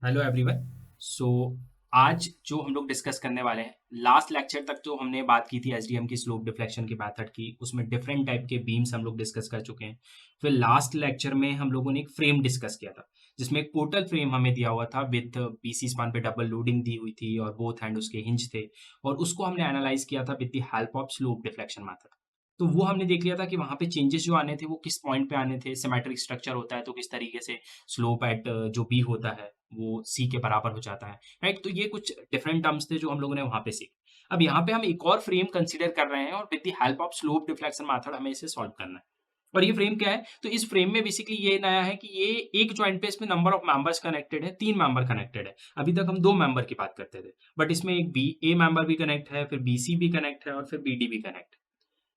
Hello everyone. सो आज जो हम लोग डिस्कस करने वाले हैं, लास्ट लेक्चर तक जो हमने बात की थी एसडीएम की स्लोप डिफ्लेक्शन की मेथड की, उसमें डिफरेंट टाइप के बीम्स हम लोग डिस्कस कर चुके हैं। फिर लास्ट लेक्चर में हम लोगों ने एक फ्रेम डिस्कस किया था जिसमें एक पोर्टल फ्रेम हमें दिया हुआ था विथ पीसी स्पान पे डबल लोडिंग दी हुई थी और बोथ हैंड उसके हिंज थे, और उसको हमने एनालाइज किया था with the help of slope deflection method. तो वो हमने देख लिया था कि वहां पे चेंजेस जो आने थे वो किस पॉइंट पे आने थे। सिमेट्रिक स्ट्रक्चर होता है तो किस तरीके से स्लोप एट जो बी होता है वो सी के बराबर हो जाता है, राइट। तो ये कुछ डिफरेंट टर्म्स थे जो हम लोगों ने वहां पे सीखे। अब यहाँ पे हम एक और फ्रेम कंसीडर कर रहे हैं और with the help of slope deflection method हमें इसे सॉल्व करना है। और ये फ्रेम क्या है? तो इस फ्रेम में बेसिकली ये नया है कि ये एक जॉइंट पे इसमें नंबर ऑफ मेंबर्स कनेक्टेड है, 3 मेंबर कनेक्टेड है। अभी तक हम 2 मेंबर की बात करते थे, बट इसमें एक बी ए मेंबर भी कनेक्ट है, फिर बीसी भी कनेक्ट है और फिर बीडी भी कनेक्ट है।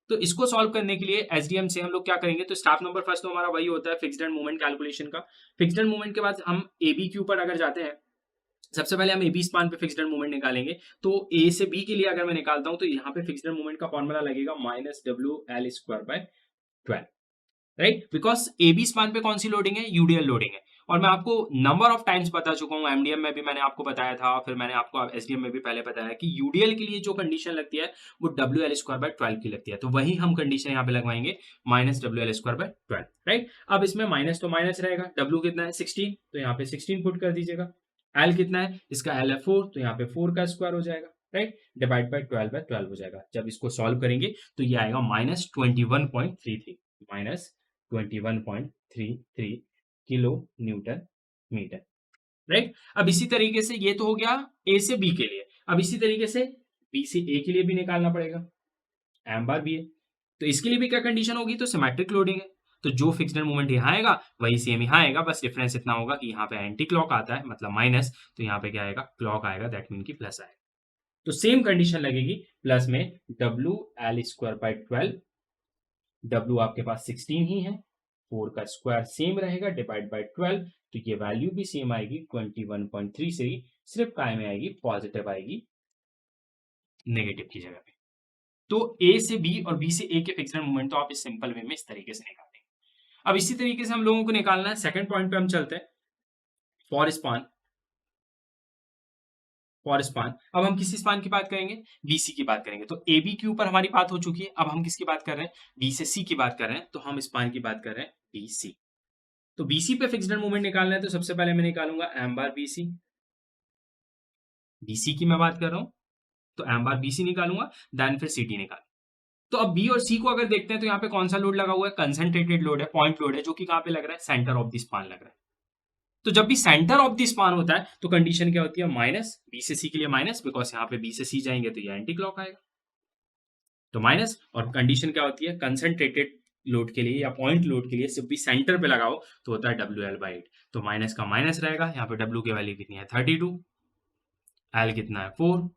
तो इसको सॉल्व करने के लिए एसडीएम से हम लोग क्या करेंगे, तो स्टेप नंबर फर्स्ट तो हमारा वही होता है फिक्स्ड एंड मोमेंट कैलकुलेशन का। फिक्स्ड एंड मोमेंट के बाद हम ए बी क्यू पर अगर जाते हैं, सबसे पहले हम ए बी स्पान पे फिक्स्ड एंड मोमेंट निकालेंगे। तो ए से बी के लिए अगर मैं निकालता हूं तो यहाँ पे फिक्स्ड एंड मोमेंट का फॉर्मूला लगेगा -WL² by 12, right. Because A B span पे कौन सी लोडिंग है? यूडीएल लोडिंग है। और मैं आपको नंबर ऑफ टाइम्स बता चुका हूँ, एमडीएम में भी मैंने आपको बताया था, फिर मैंने आपको एसडीएम में भी पहले बताया कि यूडीएल के लिए जो कंडीशन लगती है वो WL² बाय 12 की लगती है। तो वही हम कंडीशन यहाँ पे लगवाएंगे, -WL² बाय 12, राइट। अब इसमें माइनस तो माइनस रहेगा, डब्ल्यू कितना है 16, तो यहाँ पे 16 पुट कर दीजिएगा। एल कितना है? इसका एल है 4, तो यहाँ पे 4 का स्क्वायर हो जाएगा, राइट। डिवाइड बाय 12/12 हो जाएगा। जब इसको सॉल्व करेंगे तो ये आएगा -21.33, -21.33 किलो न्यूटन मीटर, राइट। अब इसी तरीके से ये तो हो गया ए से बी के लिए। अब इसी तरीके से बी से ए के लिए भी निकालना पड़ेगा, एम बार बी है। तो इसके लिए भी क्या कंडीशन होगी? तो सिमेट्रिक लोडिंग है, तो जो फिक्स्ड मोमेंट यहाँ आएगा वही सेम यहाँ आएगा, बस डिफरेंस इतना होगा कि यहाँ पे एंटी क्लॉक आता है, मतलब माइनस, तो यहाँ पे क्या आएगा? क्लॉक आएगा, दैट मीन की प्लस आएगा। तो सेम कंडीशन लगेगी प्लस में WL² बाय 12, डब्ल्यू आपके पास 16 ही है, 4 का स्क्वायर सेम रहेगा, डिवाइड बाय 12, तो ये वैल्यू भी सेम आएगी 21.33, सिर्फ काय में आएगी? पॉजिटिव आएगी, नेगेटिव की जगह पे। तो ए से बी और बी से ए के फिक्स्ड मूवमेंट तो आप इस सिंपल वे में इस तरीके से निकालेंगे। अब इसी तरीके से हम लोगों को निकालना है सेकंड पॉइंट पे हम चलते हैं, फॉर स्पान। फॉर स्पान, अब हम किसी स्पान की बात करेंगे? बीसी की बात करेंगे। तो ए बी के ऊपर हमारी बात हो चुकी है, अब हम किसकी बात कर रहे हैं? बी से सी की बात कर रहे हैं, तो हम स्पान की बात कर रहे हैं बीसी। तो बीसी पे फिक्स्ड मूवमेंट निकालना है, तो सबसे पहले मैं निकालूंगा एम बार बीसी। बीसी की मैं बात कर रहा हूं, तो एम बार बीसी निकालूंगा, देन फिर सीटी निकाल। तो अब बी और सी को अगर देखते हैं तो यहाँ पे कौन सा लोड लगा हुआ है? कंसंट्रेटेड लोड है, पॉइंट लोड है, जो कि कहाँ पे लग रहा है? सेंटर ऑफ द स्पान लग रहा है। तो जब भी सेंटर ऑफ द स्पान होता है तो कंडीशन क्या होती है? माइनस, बी से सी के लिए माइनस, बिकॉज यहाँ पे बी से सी जाएंगे तो ये एंटी क्लॉक आएगा, तो माइनस। और कंडीशन क्या होती है? कंसंट्रेटेड लोड के लिए या पॉइंट लोड के लिए सिर्फ भी सेंटर पे लगाओ तो होता है WL/8, तो माइनस का माइनस रहेगा। यहाँ पे W की वैल्यू कितनी है? 32, एल कितना है? 4,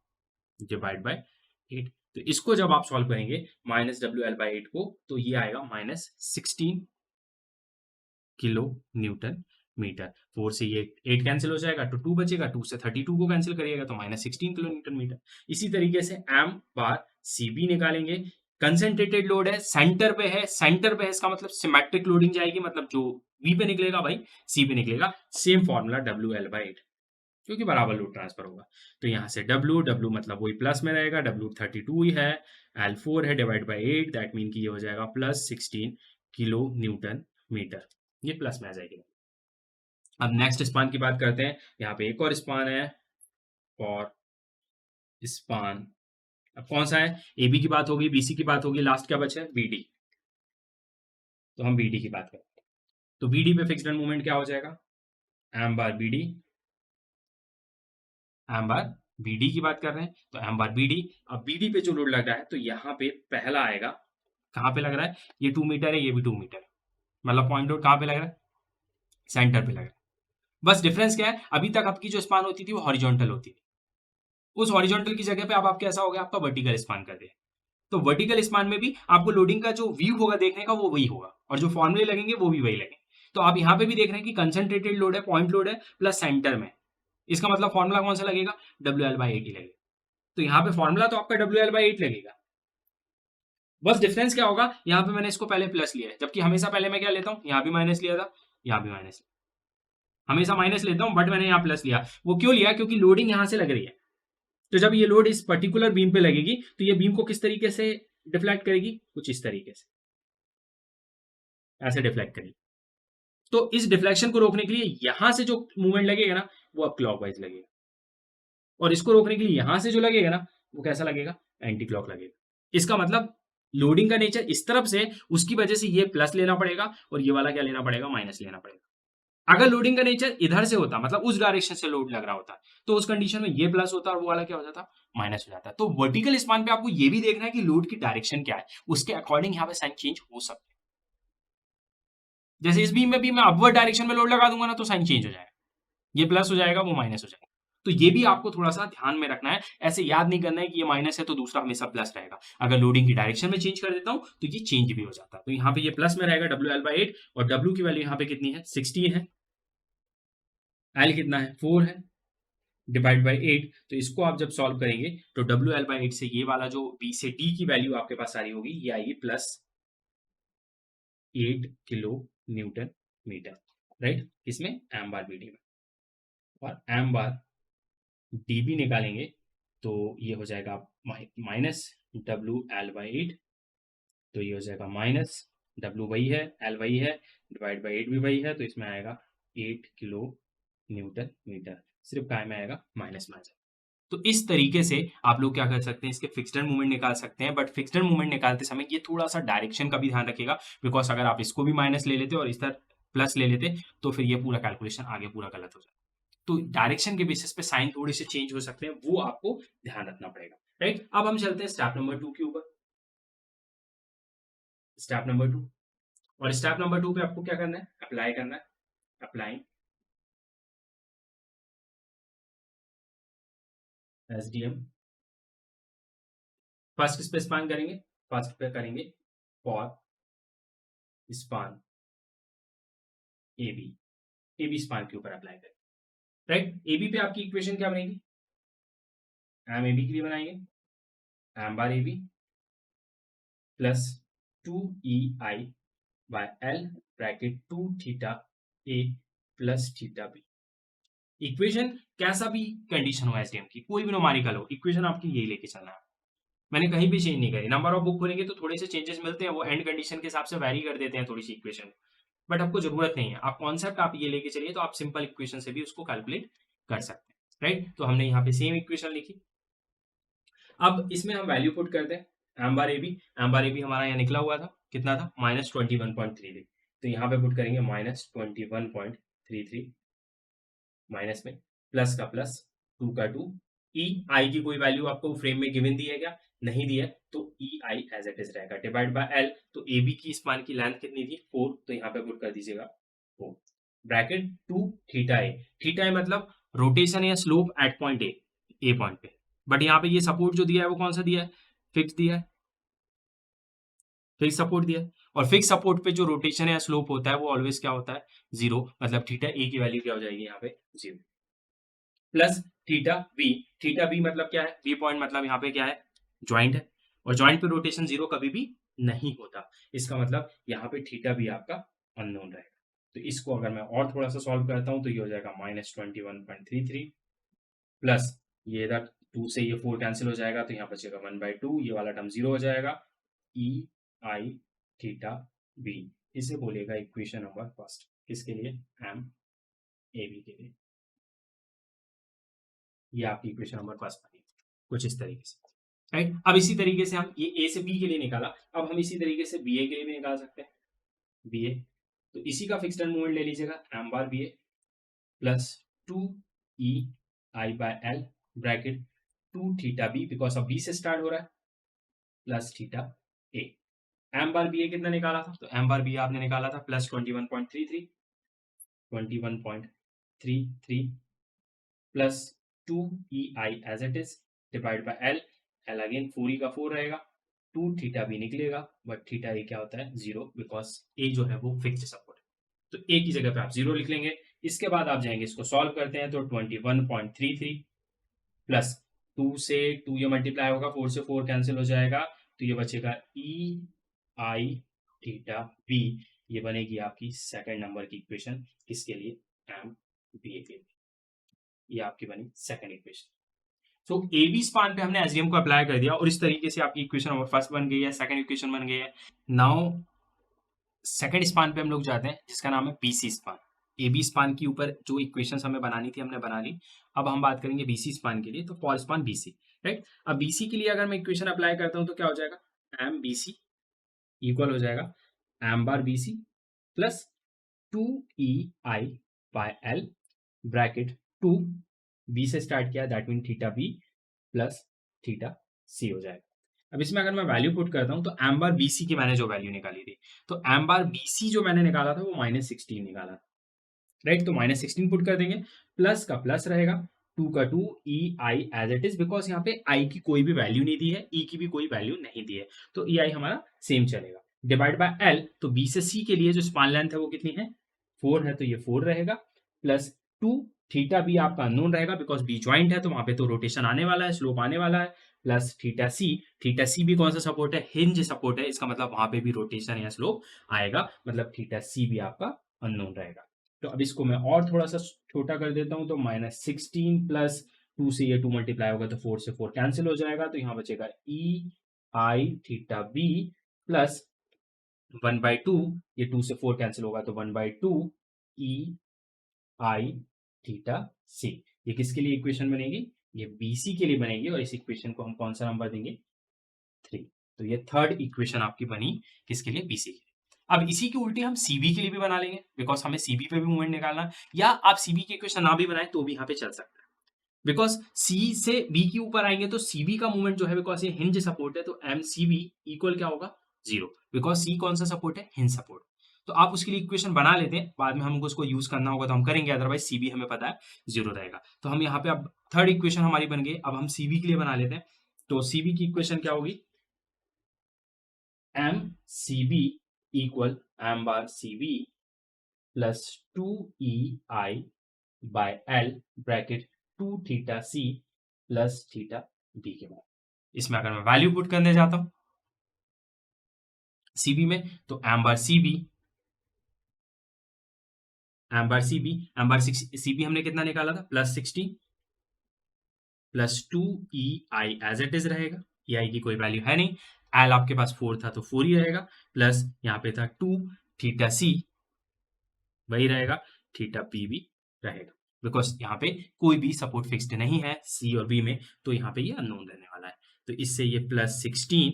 डिवाइड बाय 8। तो इसको जब आप सॉल्व करेंगे -WL/8 को, तो ये आएगा -16 किलो न्यूटन मीटर। 4 से ये 8 कैंसिल हो जाएगा तो 2 बचेगा, 2 से 32 को कैंसिल करिएगा तो -16 किलो न्यूटन मीटर। इसी तरीके से एम बार सी बी निकालेंगे। कंसेंट्रेटेड लोड है, सेंटर पे है, सेंटर पे है, इसका मतलब सिमेट्रिक लोडिंग जाएगी, मतलब जो वी पे निकलेगा भाई सी पे निकलेगा। सेम फॉर्मूला WL/8, क्योंकि बराबर लोड ट्रांसफर होगा। तो यहाँ से W, W मतलब वही प्लस में रहेगा, W 32 ही है, L 4 है, डिवाइड बाई 8, दैट मीन कि ये हो जाएगा +16 किलो न्यूटन मीटर, ये प्लस में आ जाएगी। अब नेक्स्ट स्पान की बात करते हैं। यहाँ पे एक और स्पान है, और स्पान अब कौन सा है? AB की बात होगी, BC की बात होगी, लास्ट क्या बचा है? BD। तो हम BD की बात करते हैं। तो BD पे फिक्स्ड मूवमेंट क्या हो जाएगा? एम बार BD। एम बार BD की बात कर रहे हैं, तो एम बार BD। अब BD पे जो लोड लग रहा है तो यहाँ पे पहला आएगा, कहाँ पे लग रहा है? ये 2 मीटर है, ये भी 2 मीटर है, मतलब पॉइंट लोड कहाँ पे लग रहा है? सेंटर पे लग रहा है। बस डिफरेंस क्या है? अभी तक आपकी जो स्पान होती थी वो हॉरिजॉन्टल होती थी, उस हॉरिजॉन्टल की जगह पे अब आपके ऐसा हो गया, आपका वर्टिकल स्पान कर दिया। तो वर्टिकल स्पान में भी आपको लोडिंग का जो व्यू होगा देखने का वो वही होगा, और जो फॉर्मूले लगेंगे वो भी वही लगेंगे। तो आप यहाँ पे भी देख रहे हैं कि कंसंट्रेटेड लोड है, पॉइंट लोड है, प्लस सेंटर में। इसका मतलब फॉर्मूला कौन सा लगेगा? WL/8 ही लगेगा। तो यहाँ पे फॉर्मूला तो आपका WL/8 लगेगा, बस डिफरेंस क्या होगा? यहाँ पे मैंने इसको पहले प्लस लिया है, जबकि हमेशा पहले मैं क्या लेता हूँ? यहाँ भी माइनस लिया था, यहाँ भी माइनस। हमेशा माइनस लेता हूँ बट मैंने यहाँ प्लस लिया। वो क्यों लिया? क्योंकि लोडिंग यहाँ से लग रही है। तो जब ये लोड इस पर्टिकुलर बीम पे लगेगी तो ये बीम को किस तरीके से डिफ्लेक्ट करेगी? कुछ इस तरीके से, ऐसे डिफ्लेक्ट करेगी। तो इस डिफ्लेक्शन को रोकने के लिए यहां से जो मूवमेंट लगेगा ना वो अब क्लॉकवाइज लगेगा, और इसको रोकने के लिए यहां से जो लगेगा ना वो कैसा लगेगा? एंटी क्लॉक लगेगा। इसका मतलब लोडिंग का नेचर इस तरफ से, उसकी वजह से ये प्लस लेना पड़ेगा और ये वाला क्या लेना पड़ेगा? माइनस लेना पड़ेगा। अगर लोडिंग का नेचर इधर से होता, मतलब उस डायरेक्शन से लोड लग रहा होता, तो उस कंडीशन में ये प्लस होता और वो वाला क्या हो जाता? माइनस हो जाता। तो वर्टिकल स्पान पे आपको ये भी देखना है कि लोड की डायरेक्शन क्या है, उसके अकॉर्डिंग यहाँ पे साइन चेंज हो सकता है। जैसे इस बीम में भी मैं अपवर्ड डायरेक्शन में लोड लगा दूंगा ना तो साइन चेंज हो जाएगा, ये प्लस हो जाएगा, वो माइनस हो जाएगा। तो ये भी आपको थोड़ा सा ध्यान में रखना है। ऐसे याद नहीं करना है कि ये माइनस है तो दूसरा हमेशा प्लस रहेगा। अगर लोडिंग की डायरेक्शन में चेंज कर देता हूं तो ये चेंज भी हो जाता है। तो यहाँ पे ये प्लस में रहेगा WL/8, और W की वैल्यू यहाँ पे कितनी है? 60 है। L कितना है? 4 है, डिवाइड बाई 8। तो इसको आप जब सॉल्व करेंगे तो WL/8 से ये वाला जो B से D की वैल्यू आपके पास आ रही होगी, ये आएगी plus 8 kilo newton metre, right? इसमें एम बार बी डी में, और एम बार डी बी निकालेंगे तो ये हो जाएगा माइनस WL/8। तो ये हो जाएगा माइनस, W वही है, L वही है, डिवाइड बाई 8 भी वही है, तो इसमें आएगा 8 किलो न्यूटन मीटर। सिर्फ काय में आएगा? माइनस में आ जाएगा। तो इस तरीके से आप लोग क्या कर सकते हैं, इसके फिक्स्ड मूवमेंट निकाल सकते हैं। बट फिक्स्ड मूवमेंट निकालते समय ये थोड़ा सा डायरेक्शन का भी ध्यान रखिएगा, बिकॉज अगर आप इसको भी माइनस ले लेते और इस तरह प्लस ले लेते तो फिर ये पूरा कैलकुलेशन आगे पूरा गलत हो जाता। तो डायरेक्शन के बेसिस पे साइन थोड़े से चेंज हो सकते हैं, वो आपको ध्यान रखना पड़ेगा, राइट? अब हम चलते हैं स्टेप नंबर 2 के ऊपर। स्टेप नंबर 2, और स्टेप नंबर 2 पे आपको क्या करना है? अप्लाई करना है। Apply SDM। फर्स्ट किस पे स्पान करेंगे? फर्स्ट पे करेंगे for span AB। AB span के ऊपर अप्लाई करें, राइट? AB पे आपकी इक्वेशन क्या बनेगी? एम AB के लिए बनाएंगे M bar AB plus 2EI/L bracket 2 theta A plus theta B। Equation कैसा भी कंडीशन हो एसडीएम की, कोई भी न्यूमेरिकल हो, इक्वेशन आपकी यही लेके चलना है। मैंने कहीं भी चेंज नहीं करी। नंबर ऑफ बुक खोलेंगे तो थोड़े से चेंजेस मिलते हैं, वो एंड कंडीशन के हिसाब से वैरी कर देते हैं थोड़ी सी इक्वेशन, बट आपको जरूरत नहीं है। आप कॉन्सेप्ट आप ये लेके चलिए तो आप सिंपल इक्वेशन से भी उसको कैलकुलेट कर सकते हैं, राइट? तो हमने यहाँ पे सेम इक्वेशन लिखी। अब इसमें हम वैल्यू पुट करते हैं। M bar A B, M bar A B हमारा यहाँ निकला हुआ था, कितना था? -21.33। तो यहाँ पे पुट करेंगे -21.33, माइनस में प्लस का प्लस, 2 का 2। ई आई की कोई वैल्यू आपको फ्रेम में गिवन दी है क्या? नहीं दी है, तो ई आई एज इट इज रहेगा, डिवाइड बाय एल। तो ए बी की स्पान की लेंथ कितनी थी? 4, तो यहाँ पे पुट कर दीजिएगा 4, ब्रैकेट 2 थीटा ए। थीटा ए मतलब रोटेशन या slope eight point A point पे। बट यहाँ पे ये सपोर्ट जो दिया है वो कौन सा दिया है? फिक्स दिया है, फिक्स सपोर्ट दिया है। और फिक्स सपोर्ट पे जो रोटेशन या स्लोप होता है वो ऑलवेज क्या होता है? 0। मतलब थीटा ए की वैल्यू क्या हो जाएगी यहाँ पे? 0 plus theta B. Theta B मतलब क्या है? बी पॉइंट मतलब यहाँ पे क्या है? ज्वाइंट है, और ज्वाइंट पे रोटेशन 0 कभी भी नहीं होता। इसका मतलब यहाँ पे थीटा बी आपका अननोन रहेगा। तो इसको अगर मैं और थोड़ा सा सॉल्व करता हूँ तो ये हो जाएगा -21.33 प्लस ये इधर 2 से ये 4 कैंसिल हो जाएगा, तो यहाँ बचेगा 1/2, ये वाला टर्म 0 हो जाएगा। ई आई थीटा बी, इसे बोलेगा इक्वेशन नंबर फर्स्ट। किसके लिए? एम ए बी के लिए। ये आपकी इक्वेशन नंबर फर्स्ट बनी कुछ इस तरीके से, राइट? अब इसी तरीके से हम ये ए से बी के लिए निकाला, अब हम इसी तरीके से बी ए के लिए भी निकाल सकते हैं। बी ए, तो इसी का फिक्स्ड मूवमेंट ले लीजिएगा, M bar B A plus 2EI/L bracket 2 theta B, because अब बी से स्टार्ट हो रहा है, plus theta A. M bar B A कितना निकाला था? तो एम बार बी आपने निकाला था plus 21.33 plus 2EI as it is, divide by L. L again 4E का 4 रहेगा, 2 थीटा बी निकलेगा, बट थीटा ए क्या होता है? 0, बिकॉज ए जो है वो फिक्स्ड सपोर्ट है। तो ए की जगह पे आप 0 लिख लेंगे। इसके बाद आप जाएंगे, इसको सॉल्व करते हैं, तो 21.33 प्लस 2 से 2 ये मल्टीप्लाई होगा, 4 से 4 कैंसिल हो जाएगा, तो ये बचेगा EI थीटा बी। ये बनेगी आपकी सेकंड नंबर की इक्वेशन, किसके लिए? एम बी ए के लिए। ये आपकी बनी second equation. So A B span पे हमने एसडीएम को अप्लाई कर दिया और इस तरीके से आपकी इक्वेशन नंबर फर्स्ट बन गई है, सेकंड इक्वेशन बन गई है। नाउ सेकंड स्पान पे हम लोग जाते हैं जिसका नाम है BC span. A B span के ऊपर जो इक्वेशंस हमें बनानी थी हमने बना ली। अब हम बात करेंगे बीसी स्पान के लिए, तो फॉर स्पान बीसी, राइट। अब बीसी के लिए अगर मैं इक्वेशन अप्लाई करता हूं तो क्या हो जाएगा, एम बीसी इक्वल हो जाएगा M bar BC plus 2EI by L bracket 2 B से स्टार्ट किया that mean theta B plus theta C हो जाएगा। अब इसमें अगर मैं वैल्यू पुट करता हूं तो एम बार बीसी की मैंने जो वैल्यू निकाली थी, तो एम बार बीसी जो मैंने निकाला था वो -16 निकाला था, राइट। तो -16 पुट कर देंगे, प्लस का प्लस रहेगा, 2 का 2, ई I as it is, because यहाँ पे आई की कोई भी वैल्यू नहीं दी है, ई की भी कोई वैल्यू नहीं दी है, तो ई आई हमारा सेम चलेगा। डिवाइड बाय एल, तो बी से सी के लिए जो स्पान लेंथ है वो कितनी है, 4 है, तो ये 4 रहेगा, प्लस 2 थीटा बी आपका अननोन रहेगा बिकॉज बी ज्वाइंट है, तो वहां पे तो रोटेशन आने वाला है, स्लोप आने वाला है, प्लस थीटा सी भी कौन सा सपोर्ट है, हिंज सपोर्ट है, इसका मतलब वहां पे भी रोटेशन या स्लोप आएगा, मतलब थीटा सी भी आपका अननोन रहेगा। तो अब इसको मैं और थोड़ा सा छोटा कर देता हूं, तो -16 प्लस 2 से ये 2 मल्टीप्लाई होगा तो 4 से 4 कैंसिल हो जाएगा, तो यहाँ बचेगा ई आई थीटा बी प्लस 1/2, ये 2 से 4 कैंसिल होगा तो 1/2 ई आई थीटा सी। ये किसके लिए इक्वेशन बनेगी, ये बीसी के लिए बनेगी, और इस इक्वेशन को हम कौन सा नंबर देंगे, 3। तो ये थर्ड इक्वेशन आपकी बनी किसके लिए, बीसी के लिए। अब इसी की उल्टी हम सीबी के लिए भी बना लेंगे बिकॉज हमें सीबी पे भी मूवमेंट निकालना है, या आप सीबी की इक्वेशन ना भी बनाए तो भी यहाँ पे चल सकता है, बिकॉज सी से बी के ऊपर आएंगे तो सीबी का मूवमेंट जो है, बिकॉज ये हिंज सपोर्ट है, तो एम सी बी इक्वल क्या होगा, 0, बिकॉज सी कौन सा सपोर्ट है, हिंज सपोर्ट। तो आप उसके लिए इक्वेशन बना लेते हैं, बाद में हमको उसको यूज करना होगा तो हम करेंगे, अदरवाइज सीबी हमें पता है 0 रहेगा। तो हम यहाँ पे अब थर्ड इक्वेशन हमारी बन गई, अब हम सीबी के लिए बना लेते हैं। तो सीबी की इक्वेशन क्या होगी, M C B equal M bar C B plus 2EI by L bracket 2 theta C plus theta B के बाद। इसमें अगर मैं वैल्यू पुट करने जाता हूं सीबी में, तो एम बार सी बी हमने कितना निकाला था, +16 plus 2EI as it is रहेगा, EI की कोई वैल्यू है नहीं, एल आपके पास 4 था तो 4 ही रहेगा, प्लस यहाँ पे था 2 थीटा सी वही रहेगा, थीटा बी भी रहेगा, बिकॉज यहाँ पे कोई भी सपोर्ट फिक्स्ड नहीं है सी और बी में, तो यहाँ पे ये अननोन रहने वाला है। तो इससे ये +16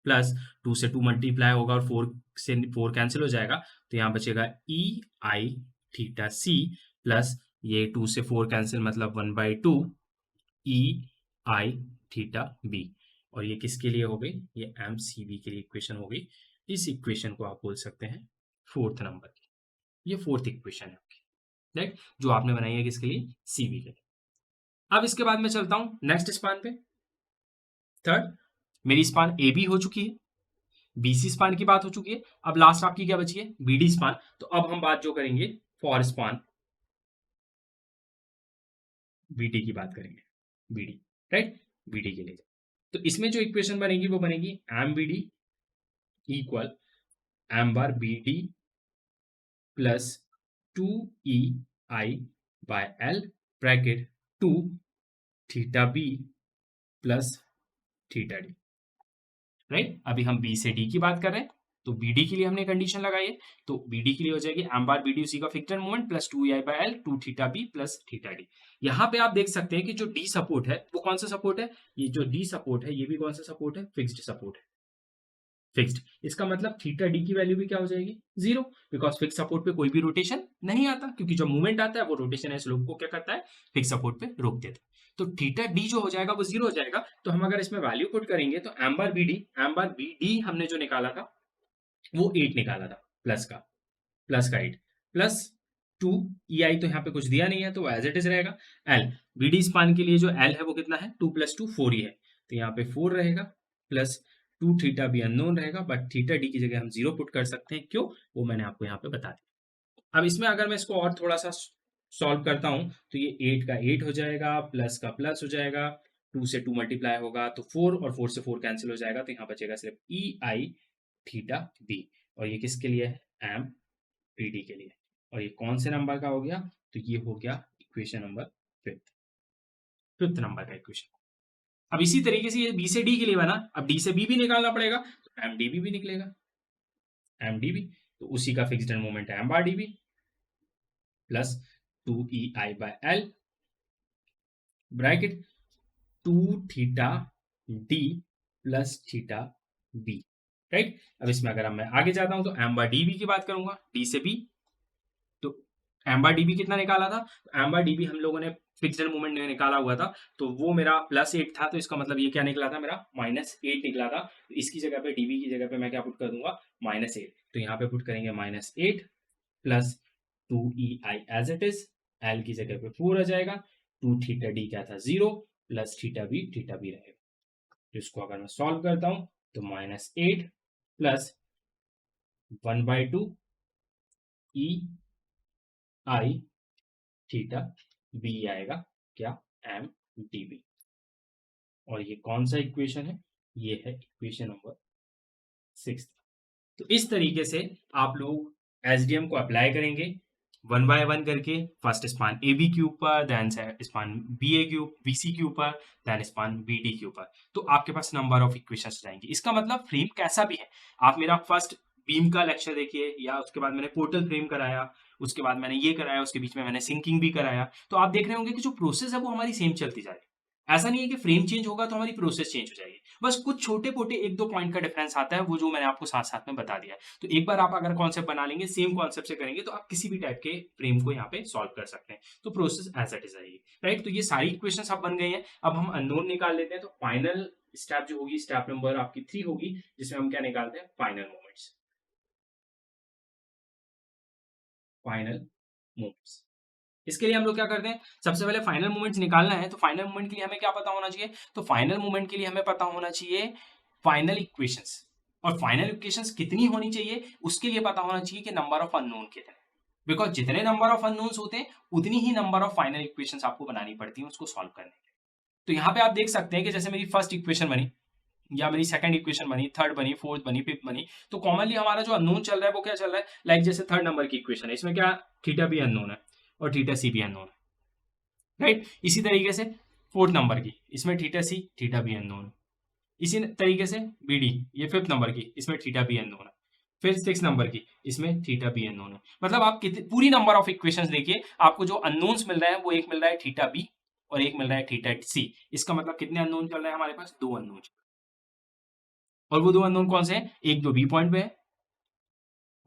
प्लस 2 से 2 मल्टीप्लाई होगा और 4 से 4 कैंसिल हो जाएगा, तो यहाँ बचेगा ई आई थीटा सी प्लस ये 2 से 4 कैंसिल मतलब 1/2 ई आई थीटा बी, और ये किसके लिए हो गई, ये एम सी बी के लिए इक्वेशन हो गई। इस इक्वेशन को आप बोल सकते हैं फोर्थ नंबर की, ये फोर्थ इक्वेशन है आपकी, राइट, जो आपने बनाई है किसके लिए, सीबी के लिए। अब इसके बाद मैं चलता हूं नेक्स्ट स्पान पे, थर्ड। मेरी स्पान ए बी हो चुकी है, बीसी स्पान की बात हो चुकी है, अब लास्ट आपकी क्या बची है, बीडी स्पान। तो अब हम बात जो करेंगे फॉर स्पान बीडी की बात करेंगे, बीडी, राइट, बीडी के लिए। तो इसमें जो इक्वेशन बनेगी वो बनेगी M BD equal M bar BD plus 2EI by L bracket 2 theta B plus theta D, right. अभी हम बी से डी की बात कर रहे हैं, तो बीडी के लिए हमने कंडीशन लगाई है, तो बीडी के लिए हो जाएगी एम बार बीडी उसी का fixed moment plus 2EI by L 2 theta B plus theta D. यहाँ पे आप देख सकते हैं कि जो डी सपोर्ट है वो कौन सा सपोर्ट है, ये जो डी सपोर्ट है ये भी कौन सा सपोर्ट है, फिक्स्ड सपोर्ट है, फिक्स्ड। इसका मतलब थीटा डी की वैल्यू भी क्या हो जाएगी, 0, बिकॉज फिक्स सपोर्ट पे कोई भी रोटेशन नहीं आता, क्योंकि जो मूवमेंट आता है वो रोटेशन है स्लोप को क्या करता है, फिक्स सपोर्ट पे रोक देता है। तो थीटा डी जो हो जाएगा वो 0 हो जाएगा। तो हम अगर इसमें वैल्यू पुट करेंगे तो एम बार बी डी हमने जो निकाला था वो 8 निकाला था, प्लस का 8 प्लस 2 ई आई, तो यहाँ पे कुछ दिया नहीं है तो एज इट इज रहेगा। एल बी डी स्पान के लिए जो एल है वो कितना है, 2 + 2 4 ही है, तो यहाँ पे 4 रहेगा, प्लस 2 थीटा भी अननोन रहेगा, बट थीटा डी की जगह हम 0 पुट कर सकते हैं, क्यों, वो मैंने आपको यहाँ पे बता दिया। अब इसमें अगर मैं इसको और थोड़ा सा सॉल्व करता हूँ तो ये 8 का 8 हो जाएगा, प्लस का प्लस हो जाएगा, 2 से 2 मल्टीप्लाई होगा तो 4 और 4 से 4 कैंसिल हो जाएगा, तो यहाँ बचेगा सिर्फ ई आई थीटा बी, और ये किसके लिए है, एम बी डी के लिए। और ये कौन से नंबर का हो गया, तो ये हो गया इक्वेशन नंबर फिफ्थ नंबर का इक्वेशन। अब इसी तरीके से ये बी से डी के लिए बना, अब डी से बी भी निकालना पड़ेगा, तो एम डी भी निकलेगा, एम डी भी, तो उसी का फिक्स्ड मोमेंट है M bar D B plus 2EI/L bracket 2 theta D plus theta B, right. अब इसमें अगर मैं आगे जाता हूं तो एम बार डी बी की बात करूंगा, डी से बी, तो एम बार डी बी कितना निकाला था, एम बार डी बी हम लोगों ने फिक्स्ड मूवमेंट में निकाला हुआ था, तो वो मेरा +8 था, तो इसका मतलब ये क्या निकला था, मेरा -8 निकला था। तो इसकी जगह पे डीबी की जगह पे मैं क्या पुट कर दूंगा, -8, तो यहाँ पे पुट करेंगे -8 plus 2EI as it is, L की जगह पे 4 आ जाएगा, 2 थीटा डी क्या था 0 प्लस थीटा बी रहेगा। तो इसको अगर मैं सॉल्व करता हूं तो -8 प्लस 1/2 ई आई थीटा बी आएगा क्या, एम डी बी। और ये कौन सा इक्वेशन है, ये है इक्वेशन नंबर 6। तो इस तरीके से आप लोग एसडीएम को अप्लाई करेंगे 1 बाय 1 करके, फर्स्ट स्पान ए बी के ऊपर, देन स्पान बी ए के बी सी के ऊपर, देन स्पान बी डी के ऊपर, तो आपके पास नंबर ऑफ इक्वेशंस जाएंगे। इसका मतलब फ्रेम कैसा भी है, आप मेरा फर्स्ट बीम का लेक्चर देखिए, या उसके बाद मैंने पोर्टल फ्रेम कराया, उसके बाद मैंने ये कराया, उसके बीच में मैंने सिंकिंग भी कराया, तो आप देख रहे होंगे कि जो प्रोसेस है वो हमारी सेम चलती जा रही है। ऐसा नहीं है कि फ्रेम चेंज होगा तो हमारी प्रोसेस चेंज हो जाएगी, बस कुछ छोटे मोटे 1-2 पॉइंट का डिफरेंस आता है, वो जो मैंने आपको साथ साथ में बता दिया है। तो एक बार आप अगर कॉन्सेप्ट बना लेंगे, सेम कॉन्सेप्ट से करेंगे, तो आप किसी भी टाइप के फ्रेम को यहाँ पे सॉल्व कर सकते हैं, तो प्रोसेस एज इट इज आएगी, राइट। तो ये सारी इक्वेशंस अब बन गई हैं। अब हम अननोन निकाल लेते हैं, तो फाइनल स्टेप जो होगी, स्टेप नंबर आपकी 3 होगी, जिसमें हम क्या निकालते हैं, फाइनल मोमेंट्स। इसके लिए हम लोग क्या करते हैं, सबसे पहले फाइनल मोमेंट्स निकालना है, तो फाइनल मोमेंट के लिए हमें क्या पता होना चाहिए, तो फाइनल मोमेंट के लिए हमें पता होना चाहिए फाइनल इक्वेशंस। और फाइनल इक्वेशंस कितनी होनी चाहिए, उसके लिए पता होना चाहिए कि नंबर ऑफ अननोन कितने, बिकॉज जितने नंबर ऑफ अननोन्स होते हैं उतनी ही नंबर ऑफ फाइनल इक्वेशंस आपको बनानी पड़ती है उसको सॉल्व करने के लिए। तो यहाँ पे आप देख सकते हैं कि जैसे मेरी फर्स्ट इक्वेशन बनी, या मेरी सेकंड इक्वेशन बनी, थर्ड बनी, फोर्थ बनी, फिफ्थ बनी, तो कॉमनली हमारा जो अननोन चल रहा है वो क्या चल रहा है, लाइक जैसे थर्ड नंबर की इक्वेशन है, इसमें क्या थीटा बी अननोन है और थीटा सी भी अननोन है, राइट। इसी तरीके से फोर्थ नंबर की, इसमें theta C theta B unknown, इसी तरीके से बी डी, ये फिफ्थ नंबर की, इसमें थीटा बी अननोन है, फिर सिक्स नंबर की, इसमें थीटा बी अननोन है। मतलब आप कितनी पूरी नंबर ऑफ इक्वेशंस देखिए, आपको जो अननोन्स मिल रहे हैं वो एक मिल रहा है थीटा बी और एक मिल रहा है थीटा सी। इसका मतलब कितने अननोन चल रहे हैं हमारे पास, 2 अननोन, और वो 2 अननोन कौन से हैं, एक तो बी पॉइंट पे है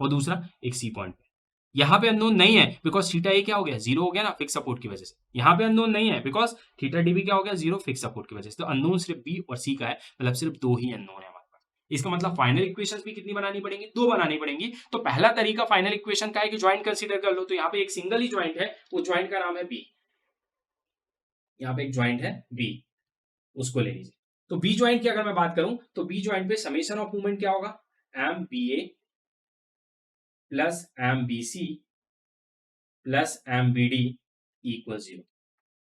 और दूसरा एक सी पॉइंट पे। यहाँ पे अननोन नहीं है बिकॉज थीटा ए क्या हो गया, 0 हो गया ना, फिक्स सपोर्ट की वजह से। यहाँ पे अननोन नहीं है बिकॉज थीटा डी भी क्या हो गया, 0 फिक्स सपोर्ट की वजह से। तो अननोन सिर्फ बी और सी का है, मतलब सिर्फ 2 ही अननोन है हमारे पास। इसका मतलब फाइनल इक्वेशंस भी कितनी बनानी पड़ेंगी, 2 बनानी पड़ेंगी। तो पहला तरीका फाइनल इक्वेशन का है कि ज्वाइंट कंसीडर कर लो, तो यहाँ पे एक सिंगल ही ज्वाइंट है, वो ज्वाइंट का नाम है बी। यहाँ पे एक ज्वाइंट है बी, उसको ले लीजिए। तो बी ज्वाइंट की अगर मैं बात करूं, तो बी ज्वाइंट पे समेशन ऑफ मूवमेंट क्या होगा, M B A plus M B C plus M B D equal 0।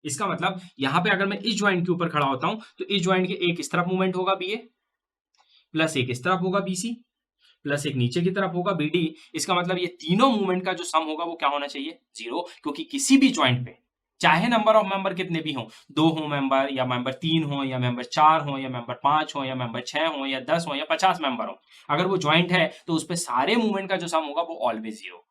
इसका मतलब यहां पे अगर मैं इस ज्वाइंट के ऊपर खड़ा होता हूं, तो इस ज्वाइंट के एक इस तरफ मूवमेंट होगा बी ए, प्लस एक इस तरफ होगा बी सी, प्लस एक नीचे की तरफ होगा बी डी। इसका मतलब ये तीनों मूवमेंट का जो सम होगा वो क्या होना चाहिए, 0, क्योंकि किसी भी ज्वाइंट पे चाहे नंबर ऑफ मेंबर कितने भी हो, 2 हो मेंबर, या मेंबर 3 हो, या मेंबर 4 हो, या मेंबर 5 हो, या मेंबर 6 हो, या 10 हो, या 50 मेंबर हो, अगर वो ज्वाइंट है तो उस पे सारे मूवमेंट का जो सम होगा वो ऑलवेज 0।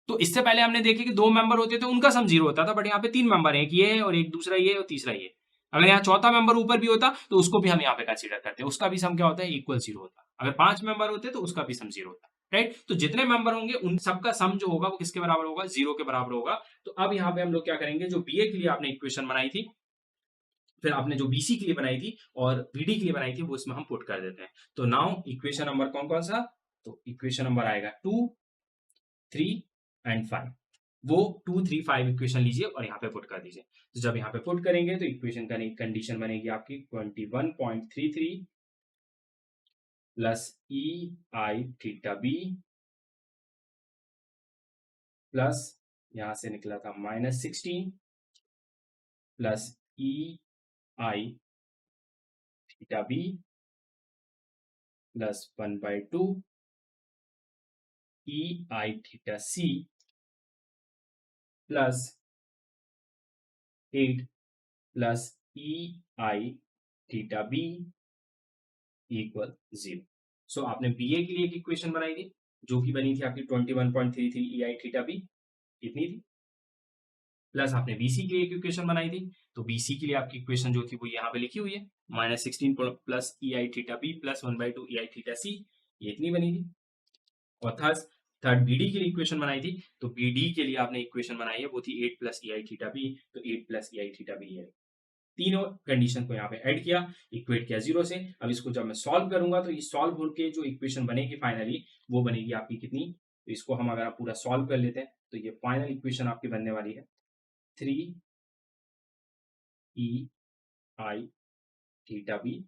तो इससे पहले हमने देखे कि 2 मेंबर होते थे उनका सम 0 होता था, बट यहाँ पे 3 मेंबर है, एक ये और एक दूसरा ये और तीसरा ये। अगर यहाँ चौथा मेंबर ऊपर भी होता तो उसको भी हम यहाँ पे कंसीडर करते हैं, उसका भी सम क्या होता है, इक्वल 0 होता। अगर 5 मेंबर होते तो उसका भी सम 0 होता, राइट। तो जितने मेंबर होंगे उन सबका सम जो होगा वो किसके बराबर होगा, 0 के बराबर होगा। तो अब यहाँ पे हम लोग क्या करेंगे, जो बी ए के लिए आपने इक्वेशन बनाई थी, फिर आपने जो बीसी के लिए बनाई थी और बीडी के लिए बनाई थी, वो इसमें हम पुट कर देते हैं। तो नाउ इक्वेशन नंबर कौन कौन सा, तो इक्वेशन नंबर आएगा 2, 3 एंड 5। वो 2, 3, 5 इक्वेशन लीजिए और यहाँ पे पुट कर दीजिए। तो जब यहाँ पे पुट करेंगे तो इक्वेशन का कंडीशन बनेगी आपकी 21.33 प्लस ई आई थीटा बी प्लस यहाँ से निकला था -16 प्लस ई आई थीटा बी प्लस 1/2 ई आई थीटा सी प्लस 8 प्लस ई आई थीटा बी इक्वल 0। सो आपने बी ए के लिए एक इक्वेशन बनाई थी जो कि बनी थी आपकी 21.33 ई आई थीटा बी, इतनी थी। प्लस आपने बीसी के लिए एक इक्वेशन बनाई थी, तो बीसी के लिए आपकी इक्वेशन जो थी वो यहाँ पे लिखी हुई है, -16 प्लस ई आई थीटा बी प्लस 1/2 ई आई थीटा सी, ये इतनी बनी थी। और थर्ड बीडी के लिए इक्वेशन बनाई थी, तो बीडी के लिए आपने इक्वेशन बनाई है वो थी 8 प्लस ई आई थीटा बी, तो 8 प्लस ई आई थीटा बी है। तीनों कंडीशन को यहाँ पे ऐड किया, इक्वेट किया 0 से। अब इसको जब मैं सॉल्व करूंगा तो ये सॉल्व होकर जो इक्वेशन बनेगी फाइनली वो बनेगी आपकी कितनी, तो इसको हम अगर आप पूरा सॉल्व कर लेते हैं तो ये फाइनल इक्वेशन आपकी बनने वाली है 3 ई आई थीटा बी,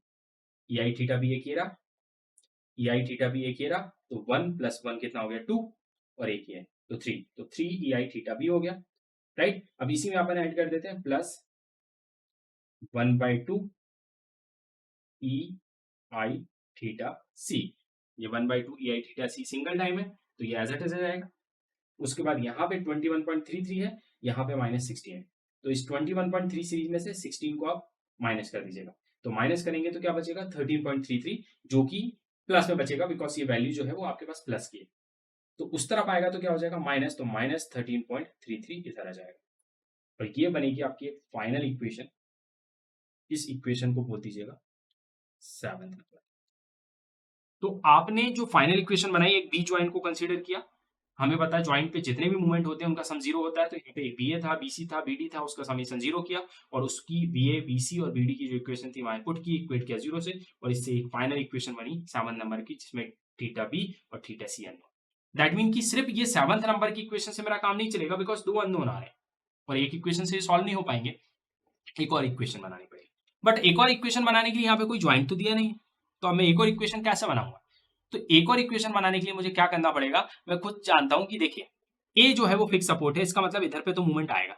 ई आई थीटा बी एक ये रहा, ई आई थीटा बी एक ये रहा, तो 1 + 1 कितना हो गया 2 और एक ये तो 3, तो 3 ई आई थीटा बी हो गया, राइट। अब इसी में अपन ऐड कर देते हैं प्लस 1/2 ई आई थीटा सी, ये 1/2 ई आई थीटा सी सिंगल टाइम है तो ये एज इट इज आ जाएगा। उसके बाद यहाँ पे 21.33 है, यहाँ पे -16 है, तो इस 21.33 में से 16 को आप माइनस कर दीजिएगा, तो माइनस करेंगे तो क्या बचेगा 13.33, जो कि प्लस में बचेगा बिकॉज ये वैल्यू जो है वो आपके पास प्लस की है। तो उस तरफ आएगा तो क्या हो जाएगा माइनस, तो -13.33 इधर आ जाएगा, और ये बनेगी आपकी एक फाइनल इक्वेशन। इस इक्वेशन को बोल दीजिएगा 7th नंबर। तो आपने जो फाइनल इक्वेशन बनाई एक बी ज्वाइंट को कंसीडर किया, हमें पता है ज्वाइंट पे जितने भी मूवमेंट होते हैं उनका सम 0 होता है, तो यहाँ पे बीए था, बीसी था, बीडी था, उसका समेशन 0 किया और उसकी बीए, बीसी और बीडी की जो इक्वेशन थी वहां पुट की, इक्वेट किया 0 से, और इससे एक फाइनल इक्वेशन बनी 7 नंबर की जिसमें थीटा बी और theta C unknown. That mean कि सिर्फ ये 7th नंबर की इक्वेशन से मेरा काम नहीं चलेगा बिकॉज 2 अननोन आ रहे हैं और एक इक्वेशन से सॉल्व नहीं हो पाएंगे, एक और इक्वेशन बनानी पड़ेगी। बट एक और इक्वेशन बनाने के लिए यहाँ पे कोई ज्वाइंट तो दिया नहीं है, तो अब मैं एक और इक्वेशन कैसे बनाऊंगा? तो एक और इक्वेशन बनाने के लिए मुझे क्या करना पड़ेगा, मैं खुद जानता हूं कि देखिए ए जो है वो फिक्स सपोर्ट है, इसका मतलब इधर पे तो मूवमेंट आएगा,